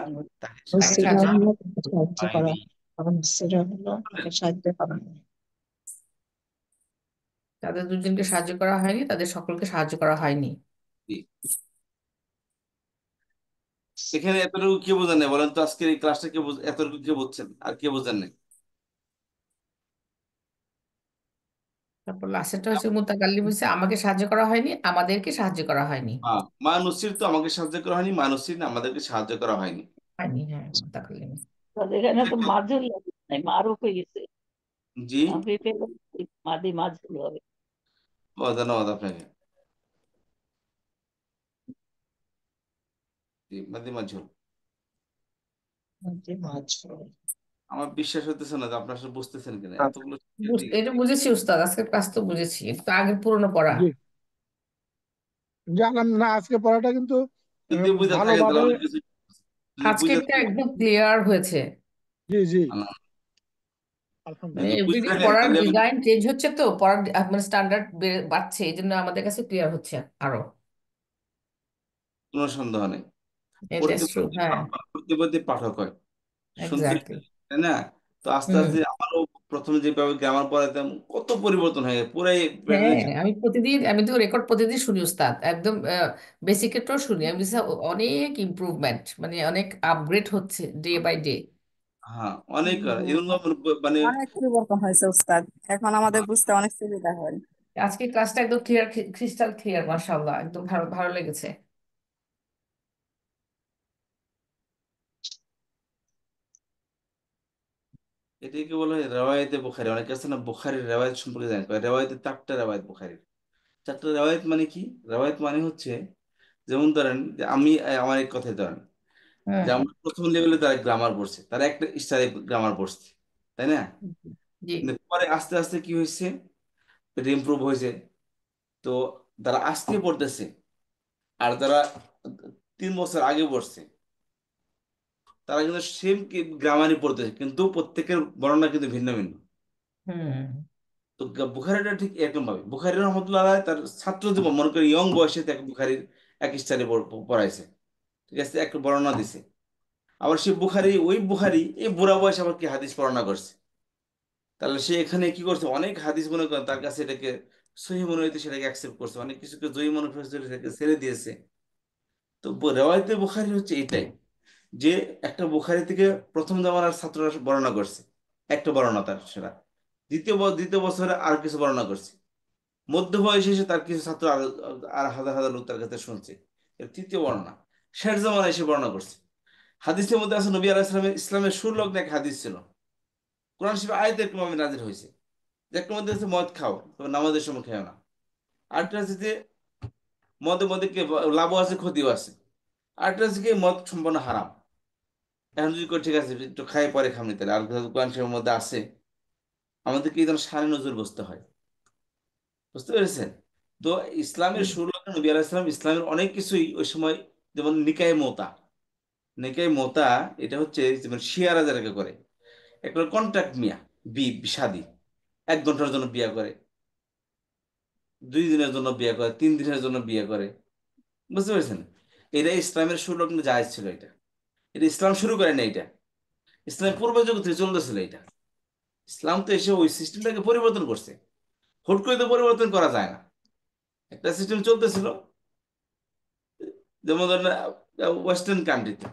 তাকে তাকে সাহায্য Nusira সাহায্য করা হলো সাহায্য করা। হয়নি। Manusira হলো তাকে সাহায্য করা। তাদের দুজনকে সাহায্য করা হয়নি, তাদের সকলকে সাহায্য করা হয়নি। জি। এখানে এতটুকু কে বোঝেন না বলেন তো? আজকের এই ক্লাসটা কে এতটুকু কে বুঝছেন আর কে বোঝেন না? তারপর লাস্টেরটা হচ্ছে মুতাকাল্লিম হচ্ছে আমাকে সাহায্য করা হয়নি, আমাদেরকে সাহায্য করা হয়নি। হ্যাঁ, মানুষের তো আমাকে সাহায্য করা হয়নি, মানুষের আমাদেরকে সাহায্য করা হয়নি। হয়নি, হ্যাঁ, মুতাকাল্লিম। তাহলে এখানে তো মাজুল নাই, মারুফ হয়ে গেছে। জি, মাফি পেলে মাদি মাজুল হবে। ধন্যবাদ আপনাকে। জি, মাদি মাজহুল। মাঝে মাঝুল। আমার বিশ্বাস হতেছে না যে আপনার আসলে বুঝতেছেন কিনা এতগুলো দিয়ে এটা বুঝেছি উস্তাদ, আজকের ক্লাস তো বুঝেছি, এটা তো আগের পুরনো পড়া। জি জানলাম না আজকে পড়াটা কিন্তু যদি বুঝে থাকেন তাহলে ভালোভাবে। অনেক কিছু, যদি বুঝে আজকেরটা থাকেন, একদম ক্লিয়ার হয়েছে। জি জি মানে যদি আলহামদুলিল্লাহ। বুঝে এভরিডে থাকেন পড়ার তাহলে ডিজাইন চেঞ্জ হচ্ছে, তো পড়ার মানে স্ট্যান্ডার্ড বাড়ছে, এই জন্য আমাদের কাছে ক্লিয়ার হচ্ছে আরো। কোনো সন্দেহ নেই। পড়তে দ্যাটস ট্রু, পড়তে হ্যাঁ। পড়তে পড়তে পাঠক হয়, শুনতে, এক্স্যাক্টলি। তাই না? তো আস্তে হুম। আস্তে আমারও প্রথমে যেভাবে গ্রামার পড়াইতাম কত পরিবর্তন হয়ে গেছে, পুরাই হ্যাঁ, প্রেজেন্টেশন। আমি তো রেকর্ড প্রতিদিন শুনি উস্তাদ, একদম বেসিকেরটাও শুনি আমি, বুঝছি অনেক ইমপ্রুভমেন্ট, মানে অনেক আপগ্রেড হচ্ছে ডে বাই ডে। হ্যাঁ, অনেক হুম, এরকম মানে অনেক পরিবর্তন হয়েছে উস্তাদ, এখন আমাদের বুঝতে অনেক সুবিধা হয়। আজকে ক্লাসটা একদম ক্লিয়ার, ক্রিস্টাল ক্লিয়ার, মাশাআল্লাহ, একদম ভালো ভালো লেগেছে। এটাকে বলা হয় রেওয়ায়েতে বুখারী। অনেকে আছে না বুখারীর রেওয়ায়েত সম্পর্কে জানেন, রেওয়ায়েতে 4টা রেওয়ায়েত বুখারীর। 4টা রেওয়ায়েত মানে কি? রেওয়ায়েত মানে হচ্ছে, যেমন ধরেন যে আমি আমার এক কথায় ধরেন যে হুম। আমরা প্রথম লেভেলে তারা গ্রামার পড়ছে, তারা একটা স্টাইলে গ্রামার পড়ছে, তাই না? জি। কিন্তু পরে আস্তে আস্তে কি হয়েছে, এটা ইমপ্রুভ হয়েছে। তো যারা আজকে পড়তেছে আর যারা 3 বছর আগে পড়ছে, তারা কিন্তু সেম গ্রামারই পড়তেছে, কিন্তু প্রত্যেকের বর্ণনা কিন্তু ভিন্ন ভিন্ন। হুম। তো বুখারিটা ঠিক এরকম ভাবে, বুখারি রহমতুল্লাহ আলাইহি তার ছাত্র জীবন মনে করি ইয়ং বয়সে তাকে বুখারির এক স্টাইলে পড়াইছে, ঠিক আছে, একটা বর্ণনা দিছে। আবার সে বুখারি, ওই বুখারি এই বুড়া বয়সে আবার কি হাদিস বর্ণনা করছে, তাহলে সে এখানে কি করছে, অনেক হাদিস মনে করে তার কাছে এটাকে সহি মনে হইতে সেটাকে অ্যাকসেপ্ট করছে, অনেক কিছুকে জয়ী মনে করছে সেটাকে ছেড়ে দিয়েছে। তো রেওয়ায়তে বুখারি হচ্ছে এটাই, যে একটা বুখারি থেকে প্রথম জামানার ছাত্ররা বর্ণনা করছে, একটা বর্ণনা তার সেটা, দ্বিতীয় বছরে আর কিছু বর্ণনা করছে, মধ্য বয়সে এসে তার কিছু ছাত্র আর আর হাজার হাজার লোক তার কাছে শুনছে, এর তৃতীয় বর্ণনা। শেষ জামানায় এসে বর্ণনা করছে। হাদিসের মধ্যে আছে নবী আলাইহিস সালামের ইসলামের শুরু লগ্নে এক হাদিস ছিল, কোরআন শরীফে আয়াতের ক্রমে নাজিল হয়েছে, যে একটা মধ্যে আছে মদ খাও তবে নামাজের সময় খেও না, আরেকটা আছে যে মদের মধ্যে কে লাভও আছে ক্ষতিও আছে, আরেকটা আছে কি মদ সম্পূর্ণ হারাম। এখন যদি কই ঠিক আছে একটু খাই পরে খামনি, তাহলে আর কোরআন শরীফের মধ্যে আছে, আমাদেরকে এই ধরনের সানে নজর বসতে হয়, বুঝতে পেরেছেন? তো ইসলামের শুরু লগ্নে নবী আলাইহিস সালাম ইসলামের অনেক কিছুই ওই সময়, যেমন নিকায়ে মোতা, নিকায়ে মোতা এটা হচ্ছে যেমন শিয়ারা যারাকে করে, একটা কন্ট্রাক্ট মিয়া, শাদি, 1 ঘন্টার জন্য বিয়ে করে, 2 দিনের জন্য বিয়ে করে, 3 দিনের জন্য বিয়ে করে, বুঝতে পেরেছেন? এটা ইসলামের শুরু লগ্নে জায়েজ ছিল। এটা এটা ইসলাম শুরু করে না, এটা ইসলামের পূর্ব যুগ থেকে চলতেছিল এটা। ইসলাম তো এসে ওই সিস্টেমটাকে পরিবর্তন করছে, হুট করে তো পরিবর্তন করা যায় না, একটা সিস্টেম চলতেছিল। যেমন ধরেন ওয়েস্টার্ন কান্ট্রিতে,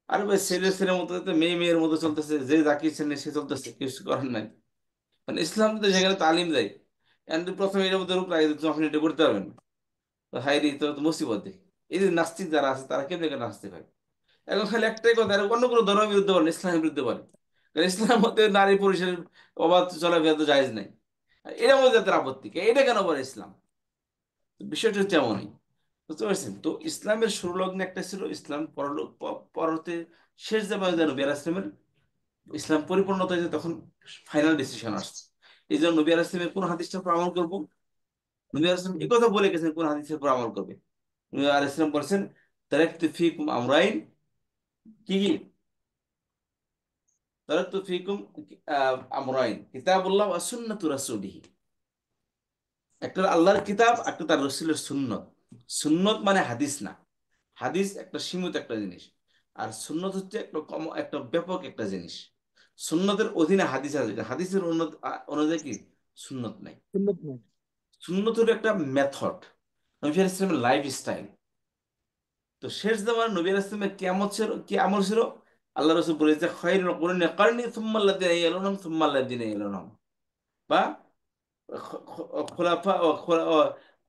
আর ভাই ছেলে ছেলের মতো তো মেয়ে মেয়ের মতো চলতেছে, যে যাকে ইচ্ছে নেই সে চলতেছে, কিছু করার নাই। মানে ইসলাম তো যেখানে তালিম দেয়, এন্ড প্রথমে এর মধ্যে রূপ লাগে যে তুমি আপনি এটা করতে পারবেন না, তো হাই রে তো মুসিবত দেখি। এই যে নাস্তিক যারা আছে তারা কেন দেখে নাস্তিক হয়, এখন খালি একটাই কথা, আর অন্য কোনো ধর্মের বিরুদ্ধে বলে, ইসলামের বিরুদ্ধে বলে, কারণ ইসলামের মধ্যে নারী পুরুষের অবাধ চলাফেরা তো জায়েজ নাই। আর এর মধ্যে তাদের আপত্তি এটা কেন বলে ইসলাম? তো বিষয়টা হচ্ছে এমনই, বুঝতে পারছেন? তো ইসলামের শুরু লগ্নে একটা ছিল, ইসলাম পরলোক পরতে শেষ জামানে যেন নবী আলাইহিস সালামের ইসলাম পরিপূর্ণতা হয়েছে, তখন ফাইনাল ডিসিশন আসছে। এই জন্য নবী আলাইহিস সালামের কোন হাদিসটার উপর আমল করবো, নবী আলাইহিস সালাম এই কথা বলে গেছেন কোন হাদিসের উপর আমল করবে। নবী আলাইহিস সালাম বলেছেন তারাকতু ফীকুম আমরাইন, কি কি, তারাকতু ফীকুম আমরাইন কিতাবুল্লাহ ওয়া সুন্নাতু রাসূলিহি, একটা আল্লাহর কিতাব, একটা তার রসুলের সুন্নত। সুন্নত মানে হাদিস না, হাদিস একটা সীমিত একটা জিনিস, আর সুন্নত হচ্ছে একটা একটা ব্যাপক একটা জিনিস। সুন্নতের অধীনে হাদিস আছে, হাদিসের অনুযায়ী কি সুন্নত নাই। সুন্নত নয়। সুন্নত হলো একটা মেথড, নবী আলাইহিস সালামের লাইফ স্টাইল। তো শেষ জামানায় নবী আলাইহিস সালামের কিয়ামত ছিল, কি আমল ছিল, আল্লাহ রাসূল বলেছে খায়রুল কুরুনি কারনি সুম্মা আল্লাযিনা ইয়ালুনহুম সুম্মা আল্লাযিনা ইয়ালুনহুম, বা খোলাফা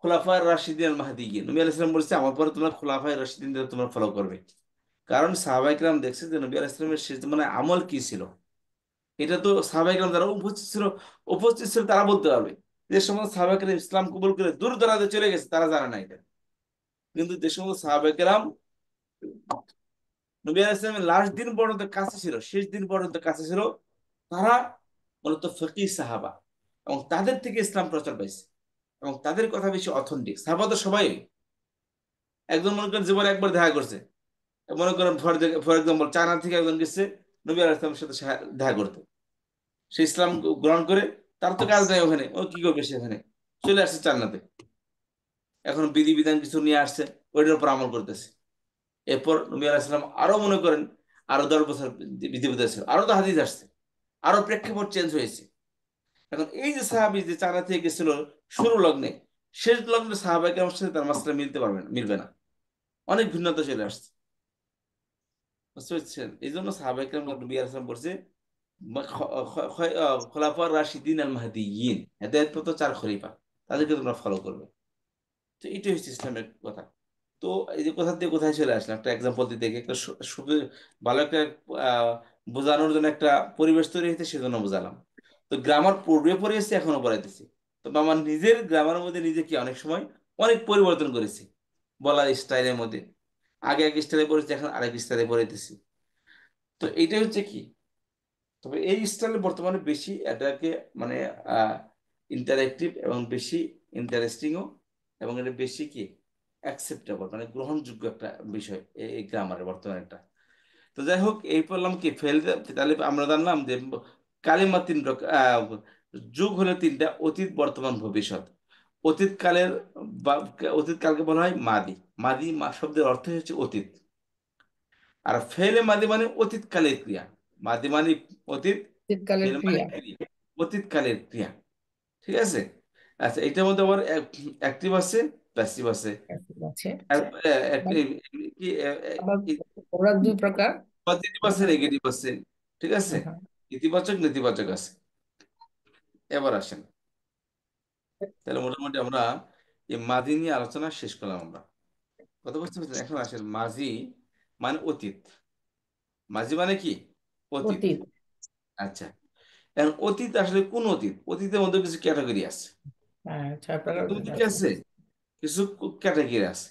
খোলাফা রাশিদিন আল মাহদিয়্যিন। নবী আলাইহিস সালাম বলেছে আমার পরে তোমরা খোলাফায়ে রাশিদিনদের তোমরা ফলো করবে। কারণ সাহাবায়ে কেরাম দেখছে যে নবী আলাইহিস সালামের শেষ মানে আমল কি ছিল, এটা তো সাহাবায়ে কেরাম যারা উপস্থিত ছিল তারা বলতে পারবে। যে সমস্ত সাহাবায়ে কেরাম ইসলাম কবুল করে দূর দরাজে চলে গেছে তারা জানে না এটা, কিন্তু যে সমস্ত সাহাবায়ে কেরাম নবী আলাইহিস সালামের লাস্ট দিন পর্যন্ত কাছে ছিল, শেষ দিন পর্যন্ত কাছে ছিল, তারা মূলত ফকিহ সাহাবা, এবং তাদের থেকে ইসলাম প্রচার পাইছে, এবং তাদের কথা বেশি অথেন্টিক। সাহাবা তো সবাই, একজন মনে করেন জীবনে একবার দেখা করছে, মনে করেন ফর এক্সাম্পল চায়না থেকে একজন গেছে নবী আলাইহিস সালামের সাথে দেখা করতে, সে ইসলাম গ্রহণ করে, তার তো কাজ নাই ওখানে, ও কি করবে সেখানে, চলে আসছে চায়নাতে, এখন বিধি বিধান কিছু নিয়ে আসছে, ওইটার উপর আমল করতেছে। এরপর নবী আলাইহিস সালাম আরো মনে করেন আরো 10 বছর বিধিবিধান ছিল, আরো তো হাদিস আসছে, আরো প্রেক্ষাপট চেঞ্জ হয়েছে। এখন এই যে সাহাবী যে চায়না থেকে গেছিল শুরু লগ্নে, শেষ লগ্নে সাহাবায়ে কেরামের সাথে তার মাসলা মিলতে পারবে না, মিলবে না, অনেক ভিন্নতা চলে আসছে। বুঝতে পারছেন? এই জন্য সাহাবায়ে কেরাম নবী আলাইহিস সালাম বলছে খোলাফা রাশিদিন আল মাহদিয়িন, হেদায়েত তো 4 খলিফা, তাদেরকে তোমরা ফলো করবে। তো এটাই হচ্ছে ইসলামের কথা। তো এই যে কোথা থেকে কোথায় চলে আসলাম, একটা এক্সাম্পল দিতে গিয়ে একটা ভালো একটা আহ, বোঝানোর জন্য একটা পরিবেশ তৈরি হয়েছে, সেজন্য বোঝালাম। তো গ্রামার পূর্বে পড়ে এসেছি, এখনো পড়াইতেছি। তবে আমার নিজের গ্রামারের মধ্যে নিজেকে অনেক সময় অনেক পরিবর্তন করেছি বলার স্টাইলের মধ্যে। আগে এক স্টাইলে পড়েছি, এখন আরেক স্টাইলে পড়াইতেছি। তো এইটাই হচ্ছে কি, তবে এই স্টাইলে বর্তমানে বেশি এটাকে মানে ইন্টারেক্টিভ এবং বেশি ইন্টারেস্টিংও, এবং এটা বেশি কি অ্যাকসেপ্টেবল, মানে গ্রহণযোগ্য একটা বিষয় এই গ্রামারে বর্তমানে একটা। তো যাই হোক, এই বললাম কি ফেল, তাহলে আমরা জানলাম যে কালিমা 3 প্রকার, যুগ হলো 3টা: অতীত, বর্তমান, ভবিষ্যৎ। অতীত কালের বা অতীত কালকে বলা হয় মাদি। মাদি শব্দের অর্থ হচ্ছে অতীত। আর ফেলে মাদি মানে অতীত কালের ক্রিয়া। মাদি মানে অতীত, শীতকালের ফেল মানে ক্রিয়া ক্রিয়া, অতীত কালের ক্রিয়া। ঠিক আছে? আচ্ছা, এটার মধ্যে আবার অ্যাক্টিভ আছে, প্যাসিভ আছে। আছে। আর, আচ্ছা, আবার কি আবার ওরা 2 প্রকার। পজিটিভ আছে, নেগেটিভ আছে। ঠিক আছে? হ্যাঁ। ইতিবাচক নেতিবাচক আছে। এবার আসেন, তাহলে মোটামুটি আমরা এই মাঝি নিয়ে আলোচনা শেষ করলাম আমরা। কথা বুঝতে পারছেন? এখন আসেন মাঝি মানে অতীত। মাঝি মানে কি? অতীত। অতীত। আচ্ছা, এখন অতীত আসলে কোন অতীত? অতীতের মধ্যে কিছু ক্যাটাগরি আছে। হ্যাঁ, 6 প্রকার কিন্তু অতীত ঠিক আছে। আছে, কিছু ক্যাটাগরি আছে।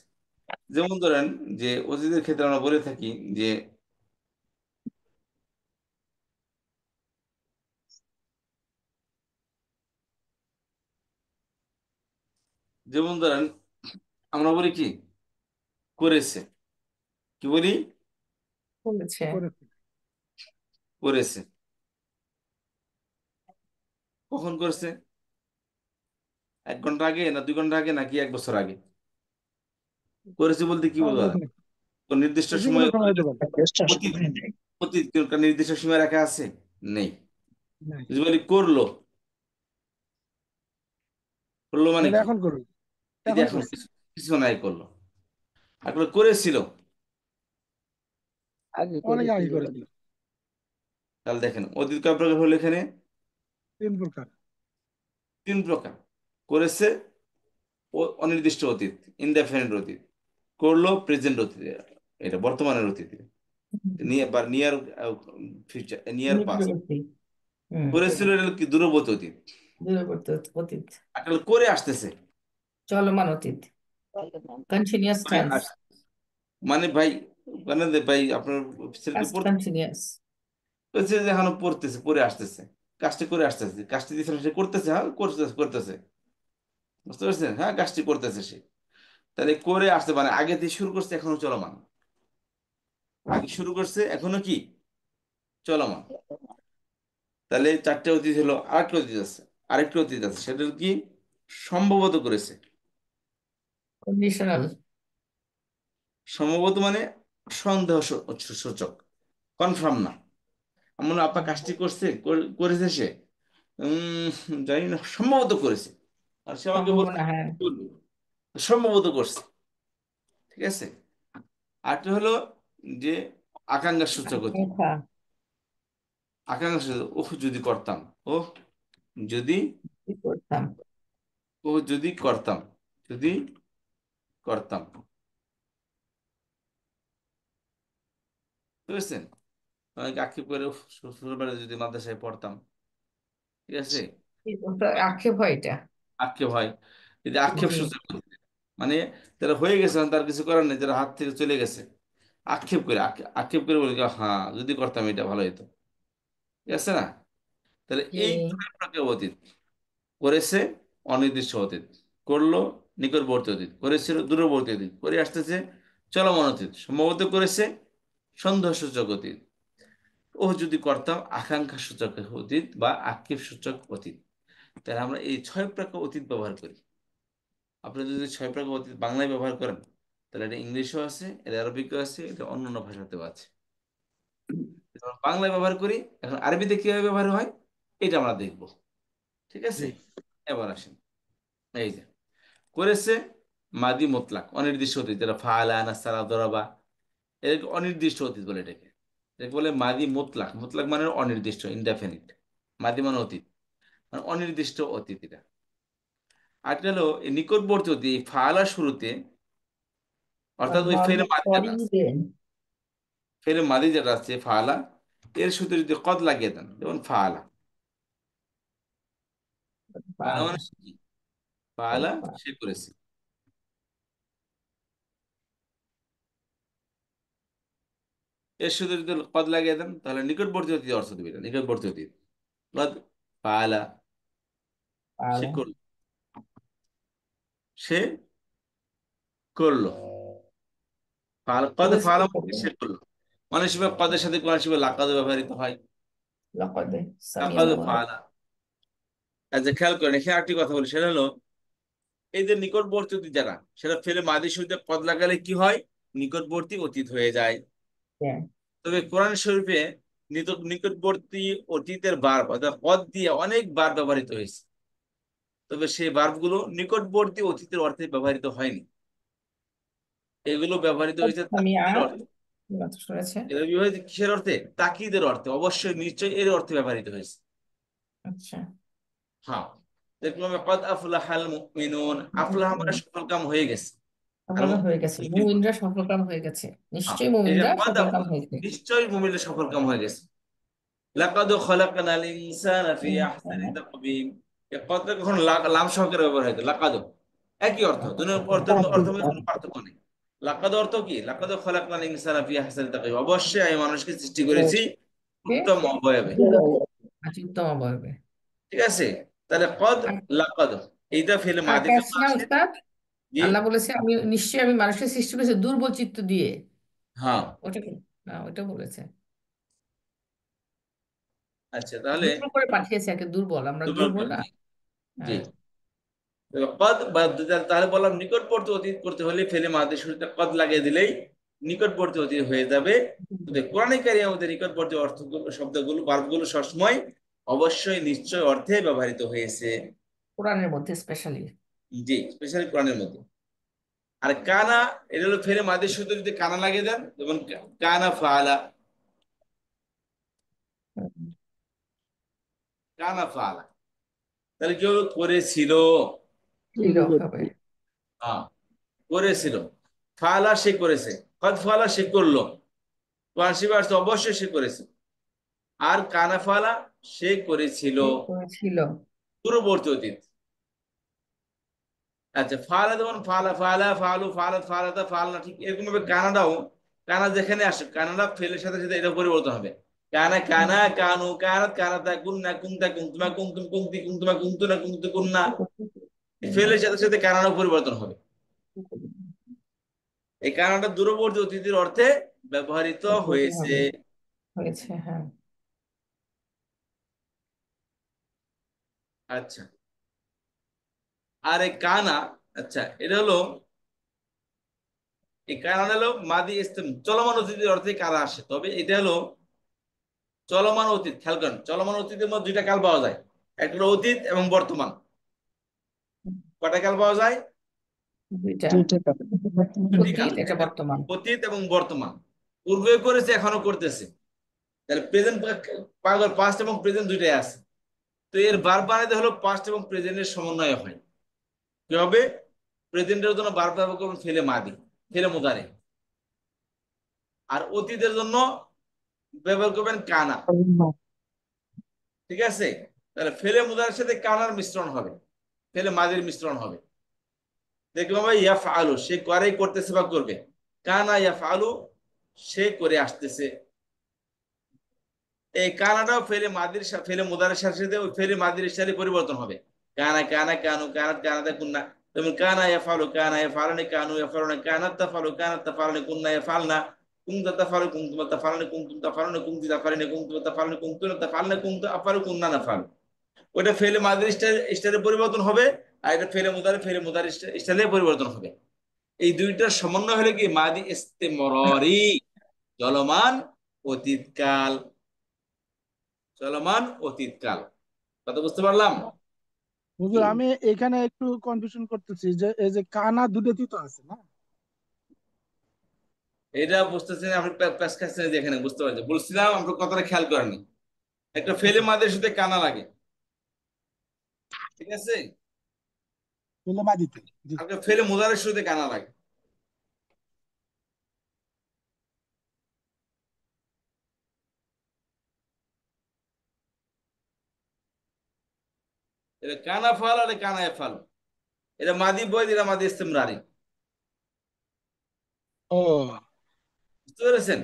যেমন ধরেন যে অতীতের ক্ষেত্রে আমরা বলে থাকি যে যেমন ধরেন আমরা বলি কি করেছে, কি বলি? বলেছে। করেছে। করেছে। কখন করেছে? 1 ঘন্টা আগে, না 2 ঘন্টা আগে, নাকি 1 বছর আগে? করেছে বলতে কি বোঝা? বুঝলাম। কোন নির্দিষ্ট যে কোনো সময় সময় হতে পারে। চেষ্টা অতীত, সময় নেই। অতীত কোন নির্দিষ্ট সময় রাখা আছে? নেই। নাই। যদি বলি করলো, করলো মানে তাহলে কি? এখন করবে, এই যে এখন এখন করছে। কিছু নাই করলো। আসলে করেছিল, আগে অনেক আগে করেছিল। করেছিল। তাহলে দেখেন অতীত কয় প্রকার হলো এখানে? 3 প্রকার। 3 প্রকার। করেছে, অনির্দিষ্ট অতীত, ইনডেফিনিট অতীত। করলো, প্রেজেন্ট অতীত, এটা বর্তমানের অতীত, নিয়ার বা নিয়ার ফিউচার, নিয়ার পাস্ট। নিকটবর্তী। হুম। করেছিল এটা হলো কি দূরবর্তী অতীত। দূরবর্তী অতীত। আসলে করে আসতেছে, চলমান অতীত। কন্টিনিউয়াস করে টেন্স। মানে ভাই, মানে ভাই আপনার ছেলেটা পাস্ট পড়তেছে, কন্টিনিউয়াস। যে এখনো পড়তেছে, পড়ে আসতেছে, কাজটি করে আসতেছে, কাজটি দিয়েছিল সে করতেছে, হ্যাঁ করতেছে করতেছে। বুঝতে পারছেন? হ্যাঁ কাজটি করতেছে সে, তাহলে করে আসতে মানে আগে দিয়ে শুরু করছে, এখনো চলমান। আগে শুরু করছে, এখনো কি চলমান। তাহলে 4টে অতীত হলো। আরেকটা অতীত আছে, আরেকটা অতীত আছে, সেটা কি সম্ভবত করেছে। কন্ডিশনাল। সম্ভবত মানে সন্দেহ সূচক, কনফার্ম না। এমন আপা কাজটি করছে, করেছে সে, জানি না, সম্ভবত করেছে। আর সে আমাকে বলছে সম্ভাবনা, হ্যাঁ। সম্ভবত করছে। ঠিক আছে? আরেকটা হলো যে আকাঙ্ক্ষা সূচক অতীত। আকাঙ্ক্ষা। আকাঙ্ক্ষা সূচক, ওহ যদি করতাম, ওহ যদি, কি করতাম। ও যদি করতাম, যদি করতাম। বুঝতে পারছেন? অনেকে আক্ষেপ করে, "উফ, শ্বশুরবাড়ি যদি মাদ্রাসায় পড়তাম।" ঠিক আছে? ওটা আক্ষেপ হয় এটা। আক্ষেপ হয়, যদি আক্ষেপ জি। সূচক, মানে যারা হয়ে গেছে, তার কিছু করার নেই, যারা হাত থেকে চলে গেছে, আক্ষেপ করে আক্ষেপ করে বলে হ্যাঁ যদি করতাম এটা ভালো হতো, ঠিক আছে না? তাহলে জি। এই ছয় প্রকার অতীত: করেছে অনির্দিষ্ট অতীত, করলো নিকটবর্তী অতীত, করেছিল দূরবর্তী অতীত, করে আসতেছে চলমান অতীত, সম্ভবত করেছে সন্দেহসূচক অতীত, ও যদি করতাম আকাঙ্ক্ষা সূচক অতীত বা আক্ষেপ সূচক অতীত। তাহলে আমরা এই ছয় প্রকার অতীত ব্যবহার করি। আপনি যদি ছয় প্রকার অতীত বাংলায় ব্যবহার করেন, তাহলে এটা ইংলিশও আছে, এটা আরবিকও আছে, এটা অন্যান্য ভাষাতেও আছে। যখন বাংলায় ব্যবহার করি, এখন আরবিতে কিভাবে ব্যবহার হয় এটা আমরা দেখব, ঠিক আছে? জি এবার আসেন, এই যে করেছে মাদি মুতলাক অনির্দিষ্ট অতীত, যেটা ফাআলা নাসারা দরাবা, এটাকে অনির্দিষ্ট অতীত বলে। এটাকে বলে মাদি মুতলাক। মুতলাক মানে অনির্দিষ্ট, ইনডেফিনিট। মাদি মানে অতীত, মানে অনির্দিষ্ট অতীত এটা। আর এটা হলো এই নিকটবর্তী অতীত, এই ফাআলা শুরুতে, অর্থাৎ ওই ফেলে মাদি যেটা আছে, করিবেন। ফেলে মাদি যেটা আছে ফাআলা, এর সাথে যদি কদ লাগিয়ে দেন, যেমন ফাআলা। ফাআলা পালা মানে কি? ফাআলা সে করেছে। এর সাথে যদি কদ লাগিয়ে দেন, তাহলে নিকটবর্তী অতীত অর্থ দেবে এটা, নিকটবর্তী অতীত। কদ ফাআলা, সে পালা করলো, সে করলো। কদ করেছে ফাআলা মানে করবেন। সে করলো। অনেক সময় কদের সাথে কোরআন শিবে লাকাদ ব্যবহৃত হয়। লকদে সামিয়া লাকাদ ব্যবহার। ফাআলা। আচ্ছা খেয়াল করেন, এখানে একটি কথা বলি, সেটা হলো এই যে নিকটবর্তী অতীত যারা, সেটা ফেলে মাদি শুরুতে পদ লাগালে কি হয়? নিকটবর্তী অতীত হয়ে যায়। হ্যাঁ। তবে কোরআন শরীফে নিকটবর্তী অতীতের ভার্ব অর্থাৎ পদ দিয়ে অনেক বার ব্যবহৃত হয়েছে, তবে সেই ভার্বগুলো নিকটবর্তী অতীতের অর্থে ব্যবহৃত হয়নি। এগুলো ব্যবহৃত হয়েছে সামিয়া তাকিদের অর্থে। মাত্র শুনেছে। এগুলো ব্যবহৃত কিসের অর্থে? তাকিদের অর্থে, অবশ্যই নিশ্চয়ই এর অর্থে ব্যবহৃত হয়েছে। আচ্ছা। হ্যাঁ, দেখলাম কদ আফলাহাল মুমিনুন, আফলাহ মানে সফল কাম হয়ে গেছে। আর আপনারা হয়ে গেছে, মুমিন বলে। মুমিনরা সফলকাম হয়ে গেছে, হ্যাঁ, নিশ্চয়ই এই যে মুমিনরা কদ সফলকাম আফলাহ, হয়েছে। নিশ্চয়ই মুমিনের সফল কাম হয়ে গেছে। লাকাদ খলাকনাল ইনসানা ফি আহসানি তাকবীম। এই কদটা কখন লাম সহকারে ব্যবহার হয়তো, লাকাদ একই অর্থ, দুটোর অর্থের মধ্যে কোনো পার্থক্য নেই। লাকাদ অর্থ কি? লাকাদ খলাকনাল ইনসানা ফি আহসানি তাকবীম, অবশ্যই আমি মানুষকে সৃষ্টি করেছি উত্তম অবয়বে, আচ্ছা, উত্তম অবয়বে। ঠিক আছে? তাহলে কদ, আর লাকাদ, এইটা ফেলে আরেকটা মাদির জন্য আসছে না আসে। উস্তাদ, জি, আল্লাহ বলেছে আমি নিশ্চয়ই আমি মানুষকে সৃষ্টি করেছি দুর্বল চিত্ত দিয়ে। হ্যাঁ। ওটা কি? না, ওটা বলেছে আচ্ছা তাহলে দুর্বল করে পাঠিয়েছে, একে দুর্বল, আমরা দুর্বল দুর্বল করে, না। জি জি। হ্যাঁ। কদ বা তাহলে বললাম নিকটবর্তী অতীত করতে হলে ফেলে মাদের শুরুতে কদ লাগিয়ে দিলেই নিকটবর্তী অতীত হয়ে যাবে। কিন্তু কোরআনে কারিমে আমাদের নিকটবর্তী অর্থগুলো, শব্দগুলো, ভার্বগুলো সবসময় অবশ্যই নিশ্চয় অর্থে ব্যবহৃত হয়েছে। কোরআনের মধ্যে স্পেশালি। জি, স্পেশালি কোরআনের মধ্যে। আর কানা, এটা হলো ফেলে মাদের শুরুতে যদি কানা লাগিয়ে দেন, যেমন কানা ফাআলা, কানা ফাআলা, তাহলে কি হলো? করেছিল। ছিল হবে। হ্যাঁ, করেছিল। ফাআলা সে করেছে, কদ ফাআলা সে করলো, কোরআন শরীফে আসছে অবশ্যই সে করেছে। আর কানাফালা সে করেছিল, ছিল। পূর্ববর্তী অতীত। আচ্ছা ফালা, যেমন ফালা ফালা ফালু ফালাত ফালাতা ফালনা, ঠিক এরকম ভাবে কানাডাও, কানা যেখানে আসে কানাডা ফেলের সাথে সাথে এটা পরিবর্তন হবে। কানা কানা কানু কানাত কানাতা কুন্না কুনতা কুনতুমা কুনতুম কুনতি কুনতুমা কুনতুনা কুনতু কুন্না, ফেলের সাথে সাথে কানাডা পরিবর্তন হবে। এই কানাডা দূরবর্তী অতীতের অর্থে ব্যবহৃত হয়েছে। হবে হয়েছে, হ্যাঁ। আচ্ছা, আর এই কানা, আচ্ছা এটা হলো, এই কারণ হলো মাদি ইস্তেম, চলমান অতীতের অর্থে কারা আসে, তবে এটা হলো চলমান অতীত। খেয়াল করেন, চলমান অতীতের মধ্যে দুইটা কাল পাওয়া যায়, একটা হলো অতীত এবং বর্তমান। কয়টা কাল পাওয়া যায়? দুইটা, দুইটি কাল, অতীত এটা একটা বর্তমান। অতীত এবং বর্তমান। পূর্বে করেছে, এখনো করতেছে। তাহলে প্রেজেন্ট, পাস্ট এবং প্রেজেন্ট দুইটাই আছে। তো এর বার বানাইতে হলো পাস্ট এবং প্রেজেন্টের সমন্বয় হয়। কি হবে? প্রেজেন্টের জন্য বার ব্যবহার করবেন ফেলে মাদি, ফেলে মুদারে। আর অতীতের জন্য ব্যবহার করবেন কানা, ঠিক আছে? তাহলে ফেলে মুদারের সাথে কানার মিশ্রণ হবে, ফেলে মাদির মিশ্রণ হবে। দেখলাম ভাই ইয়াফ আলু, সে করে, করতেছে বা করবে। কানা ইয়াফ আলু, সে করে আসতেছে। এই কানাটাও ফেলে মুদারের সাথে সাথে ওই ফেলে মাদির সাথে পরিবর্তন হবে। কানা কানা কানু কানাত কানাতে কুন্না। যেমন কানা ইয়াফালু কানা ইয়াফালুনি কানু ইয়াফালুনা কানাত তাফালু কানাত তাফালুনি কুন্না ইয়াফালনা কুনতা তাফালু কুনতুম তাফালুনি কুনতুম তাফালুনি কুনতি তাফালুনি কুনতুম তাফালুনি কুনতুম তাফালনা কুনতু আফালু কুননা নাফালু। ওটা ফেলে মাদির স্টাইলে পরিবর্তন হবে, আর এটা ফেলে মুদার স্টাইলে পরিবর্তন হবে। এই দুইটার সমন্বয় হলে কি মাদি ইস্তেমরারি, চলমান অতীতকাল। চলমান অতীতকাল। কথা বুঝতে পারলাম? হুজুর আমি এখানে একটু কনফিউশন করতেছি যে এই যে কানা দুটোতেই তো আছে না? এটা বুঝতেছেন আপনি প্যাসকাসে যেখানে বুঝতে পারছেন, বলছিলাম আপনার কথাটা খেয়াল করেনি। একটা ফেলে আচ্ছা, মাদের সাথে কানা লাগে, ঠিক আছে? ফেলে মাদিতে, জি। আপনার ফেলে মুদারের সাথে কানা লাগে। এটা কানা ফাল আর কানা ফাল। এটা মাদি বয়, এটা মাদি ইস্তেমরারি। ও, বুঝতে পেরেছেন?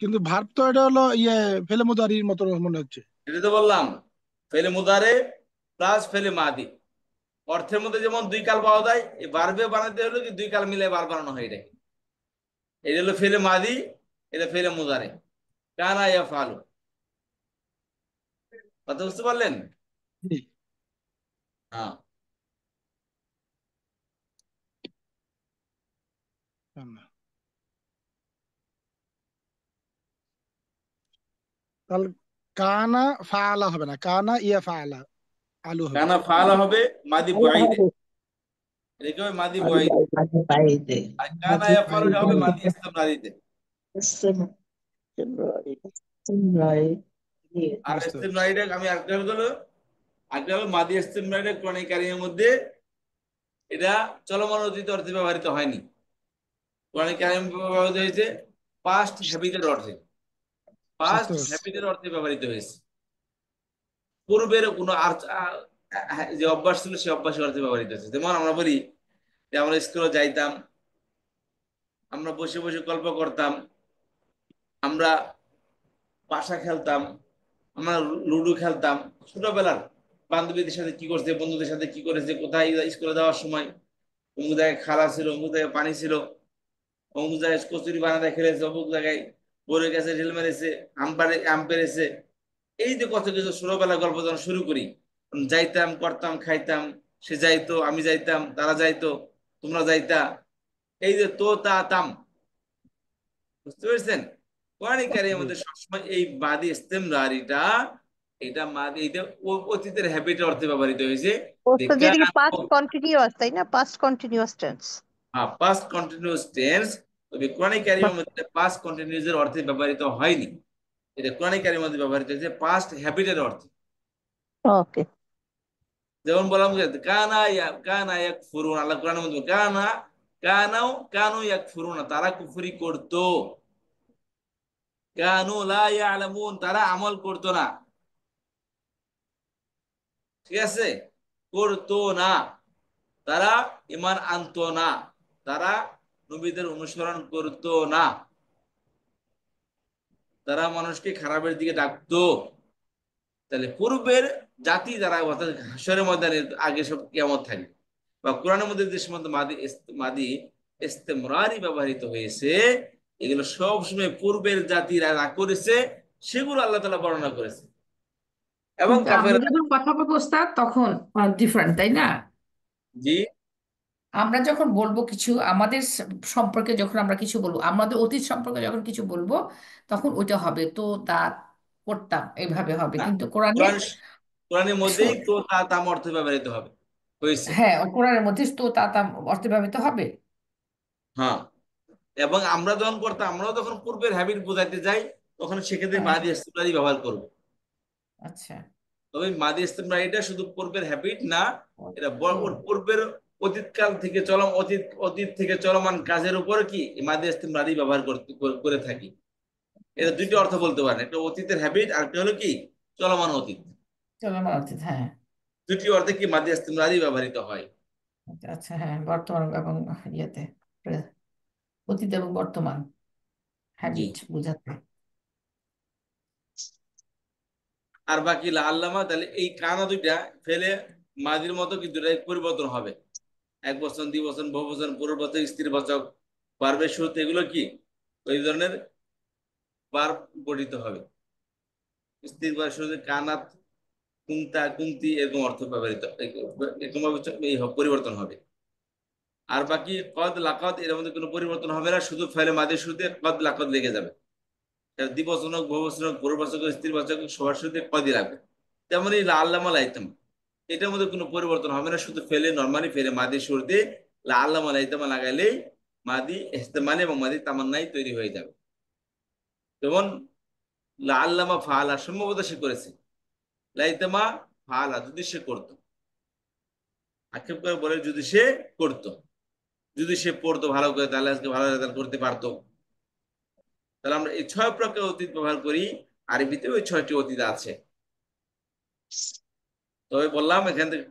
কিন্তু ভার্ব তো এটা হলো ইয়ে ফেলে মুদারির মতো মনে হচ্ছে। এটা তো বললাম ফেলে মুদারে প্লাস ফেলে মাদি। অর্থের মধ্যে যেমন দুই কাল পাওয়া যায়, এই বারবে বানাতে হলো কি দুই কাল মিলে বার বানানো হয় এটাকে। এটা হলো ফেলে মাদি, এটা ফেলে মুদারে। কানা ইয়া ফালু। কথা বুঝতে পারলেন? জি। হ্যাঁ। কানা। তাহলে কানা ফাআলা হবে না, কানা ইয়া ফাআলা আলু হবে। কানা ফালা হবে মাদি বয়দে, এটাকে হবে মাদি বয়দে। আর কানা ইয়া ফালু হবে মাদি ইস্তেমরারিতে। আর বুঝতে পারছি। ইস্তেমরারিটা আমি আরেকটা হলো মাদি ইস্তেমরারিটা কোরআন কারীমের মধ্যে এটা চলমান অতীত অর্থে ব্যবহৃত হয়নি। কোরআন কারীমে ব্যবহৃত হয়েছে পাস্ট হ্যাবিটের অর্থে। বুঝতে পাস্ট পারছি। হ্যাবিটের অর্থে ব্যবহৃত হয়েছে। পূর্বের কোনো যে অভ্যাস ছিল সে অভ্যাসের অর্থে ব্যবহৃত হয়েছে। যেমন আমরা বলি যে আমরা স্কুলে যাইতাম, আমরা বসে বসে গল্প করতাম, আমরা পাশা খেলতাম, আমরা লুডো খেলতাম। ছোটবেলার বান্ধবীদের সাথে কি করছে, বন্ধুদের সাথে কি করেছে, কোথায় স্কুলে যাওয়ার সময় অমুক জায়গায় খালা ছিল, অমুক জায়গায় পানি ছিল, অমুক জায়গায় কচুরি বানাতে খেলেছে, অমুক জায়গায় বড়ের কাছে ঢিল মেরেছে, আম পেরেছে। এই যে কত কিছু ছোটবেলা গল্প যখন শুরু করি, যাইতাম করতাম খাইতাম, সে যাইতো আমি যাইতাম তারা যাইতো তোমরা যাইতা। এই যে তো তা তাম, বুঝতে পেরেছেন? কোরআন কারীমের জি। মধ্যে সবসময় এই মাদি ইস্তেমরারিটা, এটা মাদি, এটা অতীতের হ্যাবিটের অর্থে ব্যবহৃত হয়েছে। ওস্তাদ যেটা কি পাস্ট কন্টিনিউয়াস তাই না, past continuous tense. Past continuous tense. তবে কোরআন কারীমের মধ্যে পাস্ট কন্টিনিউয়াস এর অর্থে ব্যবহৃত হয়নি। এটা কোরআন কারীমের মধ্যে ব্যবহৃত হয়েছে পাস্ট হ্যাবিটের অর্থে। ওকে। যেমন বললাম যে কানা ইয়াকফুরুন, আল্লাহ কোরআনের মধ্যে কানু ইয়াকফুরুন, তারা কুফরি করতো। কানু লা ইয়ালামুন, তারা আমল করতো না। ঠিক আছে? করতো না, তারা ঈমান আনতো না, তারা নবীদের অনুসরণ করতো না, তারা মানুষকে খারাপের দিকে ডাকতো। তাহলে পূর্বের জাতি যারা, অর্থাৎ হাশরের ময়দানে আগে সব কিয়ামত থাকবে, বা কোরআনের মধ্যে যে সমস্ত মাদি ইস্তেমরারি ব্যবহৃত হয়েছে, এগুলো সব সময় পূর্বের জাতিরা যা করেছে সেগুলো আল্লাহ তাআলা বর্ণনা করেছে। এবং কিন্তু আমরা কাফের, যখন কথা বলবো ওস্তাদ তখন ডিফারেন্ট, তাই না? জি আমরা যখন বলবো কিছু আমাদের সম্পর্কে, যখন আমরা কিছু বলবো আমাদের অতীত সম্পর্কে, যখন কিছু বলবো তখন ওইটা হবে তো তা করতাম, এইভাবে হবে। না, কিন্তু কোরআনে কোরআন কোরআনের মধ্যেই শো- তো তা তাম অর্থে ব্যবহৃত হবে হয়েছে। হ্যাঁ, কোরআনের মধ্যে তো তা তা অর্থে ব্যবহৃত হবে। হ্যাঁ, এবং আমরা যখন করতাম, আমরাও যখন পূর্বের হ্যাবিট বোঝাইতে যাই, তখন সেক্ষেত্রে হ্যাঁ, মাদি ইস্তেমরারি ব্যবহার করব। আচ্ছা। তবে মাদি ইস্তেমরারিটা শুধু পূর্বের হ্যাবিট না, এটা ওর পূর্বের অতীতকাল থেকে অতীত থেকে চলমান কাজের উপর কি এই মাদি ইস্তেমরারি ব্যবহার করে থাকি। এটা দুইটি আচ্ছা, অর্থ বলতে পারেন, একটা অতীতের হ্যাবিট আর একটা হলো কি চলমান অতীত। চলো আমার অতীত, হ্যাঁ। দুটি অর্থে কি মাদি ইস্তেমরারি ব্যবহৃত হয়। আচ্ছা, আচ্ছা, হ্যাঁ, বর্তমান এবং ইয়েতে অতীত এবং বর্তমান। জি। হ্যাবিট বোঝাতে। আর বাকি লা আল্লামা, তাহলে এই কানা দুইটা ফেলে মাদির মতো কিন্তু এটা পরিবর্তন হবে, এক বচন, দ্বিবচন, বহুবচন, পুনর্বাচক, স্ত্রী বাচক, ভার্বের শুরুতে এগুলো কি ওই ধরনের ভার্ব গঠিত হবে। স্ত্রী বাচক শুরুতে কানাত, কুন্তা, কুন্তি এরকম অর্থ ব্যবহৃত, এরকম ভাবে এই পরিবর্তন হবে। আর বাকি কদ লাকদ এর মধ্যে কোনো পরিবর্তন হবে না, শুধু ফেলে মাদির শুরুতে কদ লাকদ লেগে যাবে। দ্বিবচন হোক, বহুবচন হোক, পুনর্বাচক হোক, স্ত্রী বাচক হোক, সবার শুরুতে কদই লাগবে। তেমনই লা আল্লামা লাইতাম, এটার মধ্যে কোনো পরিবর্তন হবে না, শুধু ফেলে নর্মালি ফেলে মাদির শুরুতে লা আল্লামা লাইতামা লাগাইলেই মাদি ইহতেমালি এবং মাদি তামান্নাই তৈরি হয়ে যাবে। যেমন লা আল্লামা ফাআলা, সম্ভবত সে করেছে, লাইতামা ফাআলা যদি সে করতো, আক্ষেপ করে বলে যদি সে করতো, যদি সে পড়তো ভালো করে তাহলে আজকে ভালো রেজাল্ট করতে পারতো। তাহলে আমরা এই 6 প্রকার অতীত ব্যবহার করি, আরবিতে ওই 6টি অতীত আছে। তবে বললাম এখান থেকে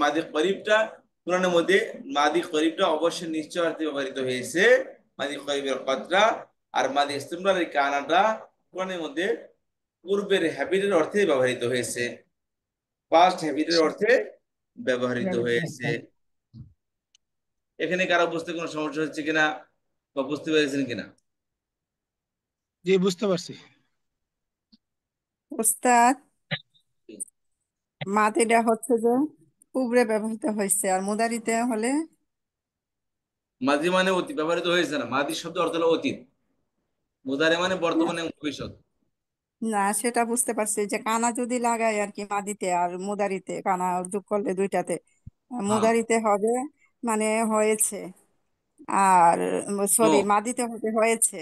মাদি করিবটা কোরআনের মধ্যে মাদি করিবটা অবশ্যই নিশ্চয় অর্থে ব্যবহৃত হয়েছে, মাদি করিবের কদরা। আর মাদি ইস্তিমরারের কানাটা কোরআনের মধ্যে পূর্বের হ্যাবিটের অর্থে ব্যবহৃত হয়েছে, পাস্ট হ্যাবিটের অর্থে ব্যবহৃত ব্যবহৃত হয়েছে। হয়েছে। এখানে কারো বুঝতে কোনো সমস্যা হচ্ছে কিনা বা বুঝতে পেরেছেন কিনা? জি, বুঝতে পারছি। উস্তাদ, মাটিটা হচ্ছে যে উপরে ব্যবহৃত হয়েছে, আর মুদারিতে হলে মাদি মানে অতীত ব্যবহৃত হয়েছে না, মাদি শব্দ অর্থ হলো অতীত, মুদারে মানে বর্তমানে এবং ভবিষ্যৎ। না, সেটা বুঝতে পারছি যে কানা যদি লাগাই আর কি মাদিতে আর মুদারিতে, কানা যোগ করলে দুইটাতে, হ্যাঁ, মুদারিতে হবে মানে হয়েছে, আর তো সরি মাদিতে হবে হয়েছে,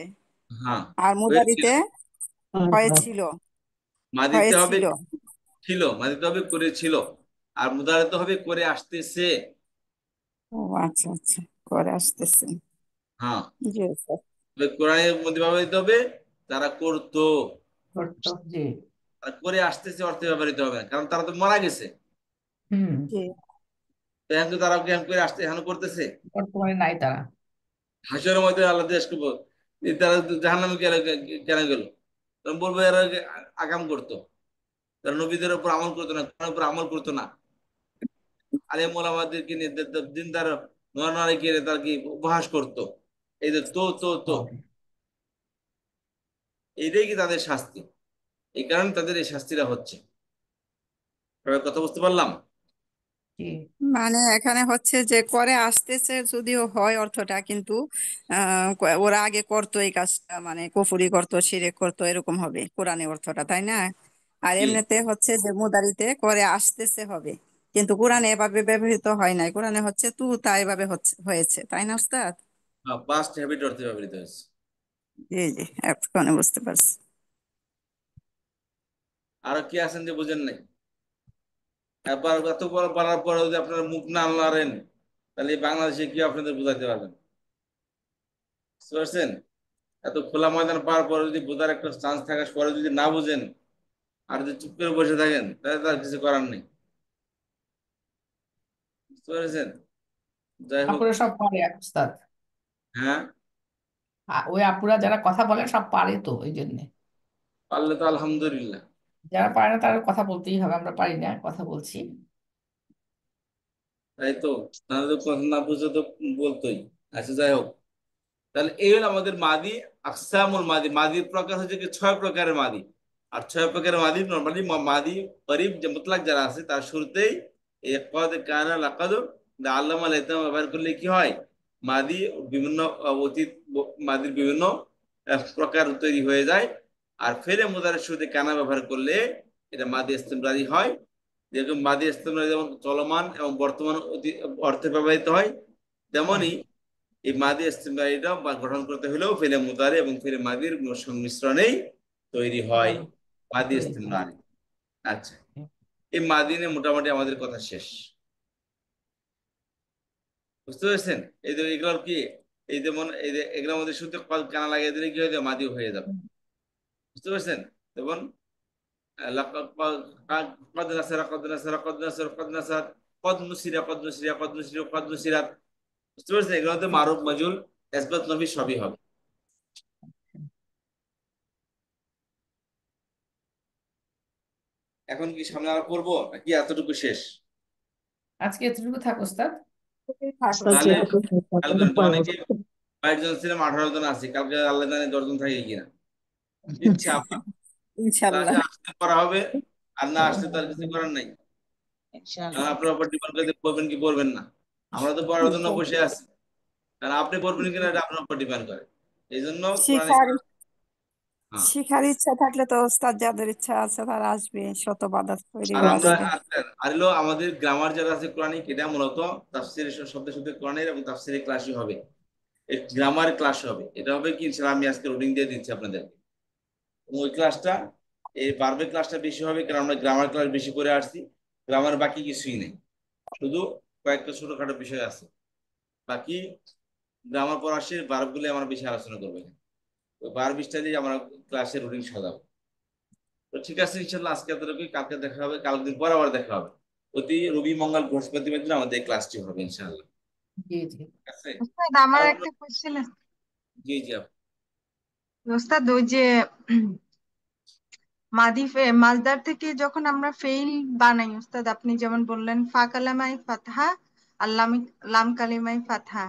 হ্যাঁ আর হয়েছিল, মুদারিতে হয়েছিল, মাদিতে হবে হয়েছিল। ছিল, মাদিতে হবে করেছিল, আর মুদারাতে হবে করে আসতেছে। ও আচ্ছা আচ্ছা, করে আসতেছে। হ্যাঁ, জি স্যার। তবে কোরআনের মধ্যে ব্যবহৃত হবে তারা করতো, করতো, জি। আর করে আসতেছে অর্থে ব্যবহৃত হবে না, কারণ তারা তো মারা গেছে। হুম। জি। তো এখন তো তারা জ্ঞান করে আসতে এখন করতেছে। বর্তমানে নাই তারা। হাসরের মধ্যে আল্লাহ দেশ করবো, তারা জাহান্নামে কেন কেন গেল, তখন বলবো এরা আগাম করতো, তারা নবীদের উপর আমল করতো না, কোরআনের উপর আমল করতো না, আলেম ওলামাদেরকে নিয়ে দিনদার নরনারীকে তার কি উপহাস করতো। এই যে তো হবে। এইটাই কি তাদের শাস্তি, এই কারণে তাদের এই শাস্তিটা হচ্ছে। সবাই কথা বুঝতে পারলাম? জি। মানে এখানে হচ্ছে যে করে আসতেছে যদিও হয় অর্থটা, কিন্তু ওরা আগে করতো এই কাজটা, মানে কুফরি করতো, শিরক করতো, এরকম হবে কোরআনে অর্থটা, তাই না? আর জি, এমনিতে হচ্ছে যে মুদারিতে করে আসতেছে হবে, কিন্তু কোরআনে এভাবে ব্যবহৃত হয় নাই, কোরআনে হচ্ছে তু তা এভাবে হচ্ছে হয়েছে, তাই না উস্তাদ? পাস্ট হ্যাবিট অর্থে ব্যবহৃত হয়েছে। জি জি, এখন বুঝতে পারছি। আরো কি আছেন যে বুঝেন নাই? একবার এত বড় পারার পরে যদি আপনারা মুখ না নাড়েন, তাহলে এই বাংলাদেশে কি আপনাদের বোঝাতে পারবেন? বুঝতে পারছেন? এত খোলা ময়দান পাওয়ার পরে যদি বোঝার একটা চান্স থাকার পরে যদি না বুঝেন, আর যদি চুপ করে বসে থাকেন, তাহলে তার কিছু করার নেই। বুঝতে পেরেছেন? যাই হোক। আপুরা সব পারে উস্তাদ। হ্যাঁ, ওই আপুরা যারা কথা বলে সব পারে, তো এই জন্যে। পারলে তো আলহামদুলিল্লাহ। যারা পারে না তারা কথা বলতেই হবে, আমরা পারি না, কথা বলছি। তাই তো, নাহলে তো কথা না বুঝে তো বলতোই। আচ্ছা, যাই হোক, তাহলে এই হলো আমাদের মাদি। আকসামুল মাদি, মাদির প্রকার হচ্ছে কি 6 প্রকারের মাদি। আর 6 প্রকারের মাদি নর্মালি মাদি করিব যে মুতলাক যারা আছে তার শুরুতেই এই কদ কানা লাকাদ আল্লামা লাইতাম ব্যবহার করলে কি হয়, মাদি বিভিন্ন অতীত মাদির বিভিন্ন প্রকার তৈরি হয়ে যায়। আর ফেলে মুদারের শুরুতে কানা ব্যবহার করলে এটা মাদি ইস্তেমরারি হয়। যেরকম মাদি ইস্তেমরারি যেমন চলমান এবং বর্তমান অর্থে ব্যবহৃত হয়, হুম। তেমনি এই মাদি ইস্তেমরারিটা বা গঠন করতে হলেও ফেলে মুদারে এবং ফেলে মাদির সংমিশ্রণেই তৈরি হয় মাদি তৈরি হয়। ইস্তেমরারি। আচ্ছা, এই মাদি নিয়ে মোটামুটি আমাদের কথা শেষ। বুঝতে পেরেছেন? এই যে এগুলোর কি, এই যেমন এই যে এগুলোর মধ্যে শুধু কানা লাগিয়ে দিলে কি হয়ে যাবে, মাদিও হয়ে যাবে। বুঝতে পেরেছেন? যেমন লাকাদ قد نصر قد نصر قد نصر قد نصر قد نصر قد نصر قد نصر قد نصر। বুঝতে পারছেন? এগুলোতে মারুফ মাজুল ইসবাত নফি সবই হবে। এখন কি সামনে আর করবো নাকি এতটুকু শেষ? আজকে এতটুকু থাক ওস্তাদ। তাহলে কালকে তো অনেকে 22 জন ছিলাম, 18 জন আছি, কালকে আল্লাহ জানে 10 জন থাকে কিনা। ইচ্ছা আপনার, ইনশাল্লাহ। ক্লাসে আসতে করা হবে, আর না আসলে তার কিছু করার নাই। কারণ আপনার উপর ডিপেন্ড করে পড়বেন কি পড়বেন না। আমরা তো পড়ার জন্য বসে আছি, কারণ আপনি পড়বেন কিনা এটা আপনার উপর ডিপেন্ড করে। এই জন্য কোরআনিক, শিখার হ্যাঁ। শিখার ইচ্ছা থাকলে তো ওস্তাদ, যাদের ইচ্ছা আছে তারা আসবে, শত বাধা আর তৈরিও আমরা আসবে। আর হলো আমাদের গ্রামার যারা আছে কোরআনিক, এটা মূলত তাফসীর শব্দ শব্দ কোরআনের এবং তাফসীরের ক্লাসই হবে, গ্রামার ক্লাস হবে। এটা হবে কি ইনশাআল্লাহ আমি আজকে রুটিন দিয়ে দিচ্ছি আপনাদের। ওই ক্লাসটা, এই বারবে ক্লাসটা বেশি হবে, কারণ আমরা গ্রামার ক্লাস বেশি করে আসছি। গ্রামার বাকি কিছুই নেই, শুধু কয়েকটা ছোটখাটো বিষয় আছে। বাকি গ্রামার পর আসে বারবগুলো আমরা বেশি আলোচনা করবো। ওই বার বিশটা দিয়ে আমরা ক্লাসের রুটিন সাজাবো। তো ঠিক আছে ইনশাল্লাহ, আজকে এতটুকুই। কালকে দেখা হবে, কালকে দিন পর আবার দেখা হবে। প্রতি রবি মঙ্গল বৃহস্পতিবার দিন আমাদের এই ক্লাসটি হবে ইনশাল্লাহ। জি জি। ঠিক আছে। ওস্তাদ আমার আর একটা কোশ্চেন আছে। জি জি আপু। ওস্তাদ ওই যে মাসদার থেকে যখন আমরা ফেইল বানাই ওস্তাদ, আপনি যেমন বললেন ফা কালামাই ফাতহা আর লাম কালিমাই ফাতহা,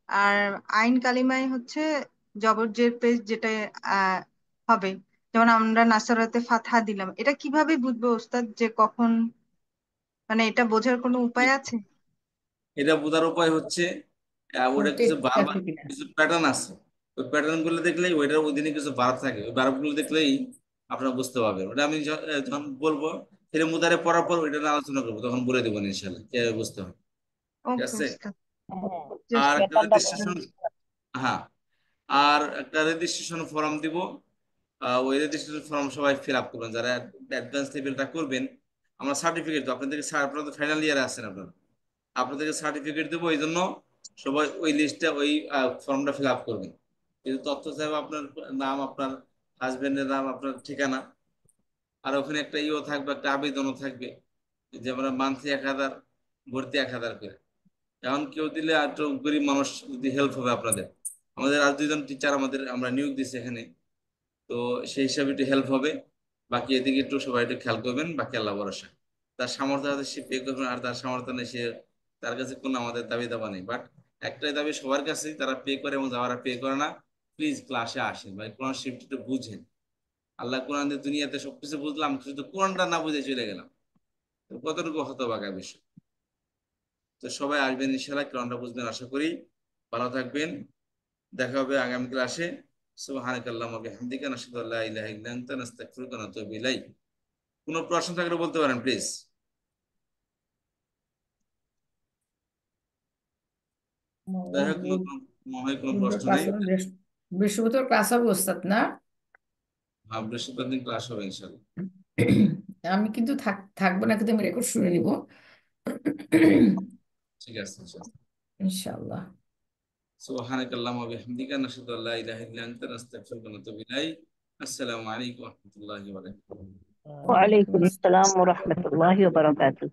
আর আইন কালিমাই হচ্ছে জবর জের পেশ যেটা আহ হবে। যেমন আমরা নাসারাতে ফাতহা দিলাম, এটা কিভাবে বুঝবো ওস্তাদ যে কখন, মানে এটা বোঝার কোনো উপায় আছে? এটা বোঝার উপায় হচ্ছে ওটা টেক কিছু ঠিক বার, আছে কিনা। কিছু প্যাটার্ন আছে। ওই প্যাটার্ন গুলো দেখলেই, ওইটার অধীনে কিছু বার থাকে, ওই বার গুলো দেখলেই আপনারা বুঝতে পারবেন। ওটা আমি যখন বলবো ফিরে মুদারে পড়ার পর ওইটা নিয়ে আলোচনা করবো, তখন বলে দেবো ইনশাল্লাহ কিভাবে বুঝতে হবে। ঠিক ওকে আছে। ওস্তাদ। আর Just- একটা রেজিস্ট্রেশন, হ্যাঁ, আর একটা রেজিস্ট্রেশন ফর্ম দিব। ওই রেজিস্ট্রেশন ফর্ম সবাই ফিল আপ করবেন যারা অ্যাডভান্স লেভেলটা করবেন। আমরা সার্টিফিকেট তো আপনাদেরকে, আপনারা তো ফাইনাল ইয়ারে আছেন, আপনারা, আপনাদেরকে সার্টিফিকেট দেবো। এই জন্য সবাই ওই লিস্টটা, ওই ফর্মটা ফিল আপ করবেন। কিন্তু তথ্য চাইবে আপনার নাম, আপনার হাজবেন্ডের নাম, আপনার ঠিকানা, আর ওখানে একটা ইও থাকবে, একটা আবেদনও থাকবে, যে আমরা মান্থলি 1000, ভর্তি 1000 করে। এখন কেউ দিলে আর একটু গরিব মানুষ যদি হেল্প হবে আপনাদের। আমাদের আর 2 জন টিচার আমরা নিয়োগ দিচ্ছি এখানে, তো সেই হিসাবে একটু হেল্প হবে। বাকি এদিকে একটু সবাই একটু খেয়াল করবেন, বাকি আল্লাহ ভরসা। তার সামর্থ্য আছে সে পে করবেন, আর তার সামর্থ্য নেই সে, তার কাছে কোনো আমাদের দাবি দাবা নেই। বাট একটাই দাবি সবার কাছে, তারা পে করে এবং যারা পে করে না, প্লিজ ক্লাসে আসেন ভাই, কোরআন শিফট একটু বুঝেন। আল্লাহ কোরআন দিয়ে দুনিয়াতে সবকিছু বুঝলাম, শুধু কোরআনটা না বুঝে চলে গেলাম, তো কতটুকু হতবাকা বিষয়। তো সবাই আসবেন ইনশাআল্লাহ, কোরআনটা বুঝবেন আশা করি। ভালো থাকবেন, দেখা হবে আগামী ক্লাসে। সুবহানাকাল্লাহুম্মা ওয়া বিহামদিকা নাশহাদু আল্লা ইলাহা ইল্লা আনতা নাস্তাগফিরুকা ওয়া নাতুবু ইলাইক। কোনো প্রশ্ন থাকলে বলতে পারেন প্লিজ। যাই হোক, মনে হয় কোনো প্রশ্ন ক্লাস নেই। হবে বৃহস্পতিবার ক্লাস হবে ওস্তাদ না? হ্যাঁ, বৃহস্পতিবার দিন ক্লাস হবে ইনশাআল্লাহ। আমি কিন্তু থাকবো না, কিন্তু আমি রেকর্ড শুনে নিব ঠিক আছে ইনশাআল্লাহ। ইনশাআল্লাহ। সুবহানাকাল্লাহুম্মা ওয়া বিহামদিকা নাশহাদু আল্লা ইলাহা ইল্লা আনতা নাস্তাগফিরুকা ওয়া নাতুবু ইলাইক। আসসালামু আলাইকুম ওয়া রাহমাতুল্লাহি ওয়া বারাকাতুহু। ওয়ালাইকুম وعليكم আসসালাম। السلام ورحمة الله وبركاته.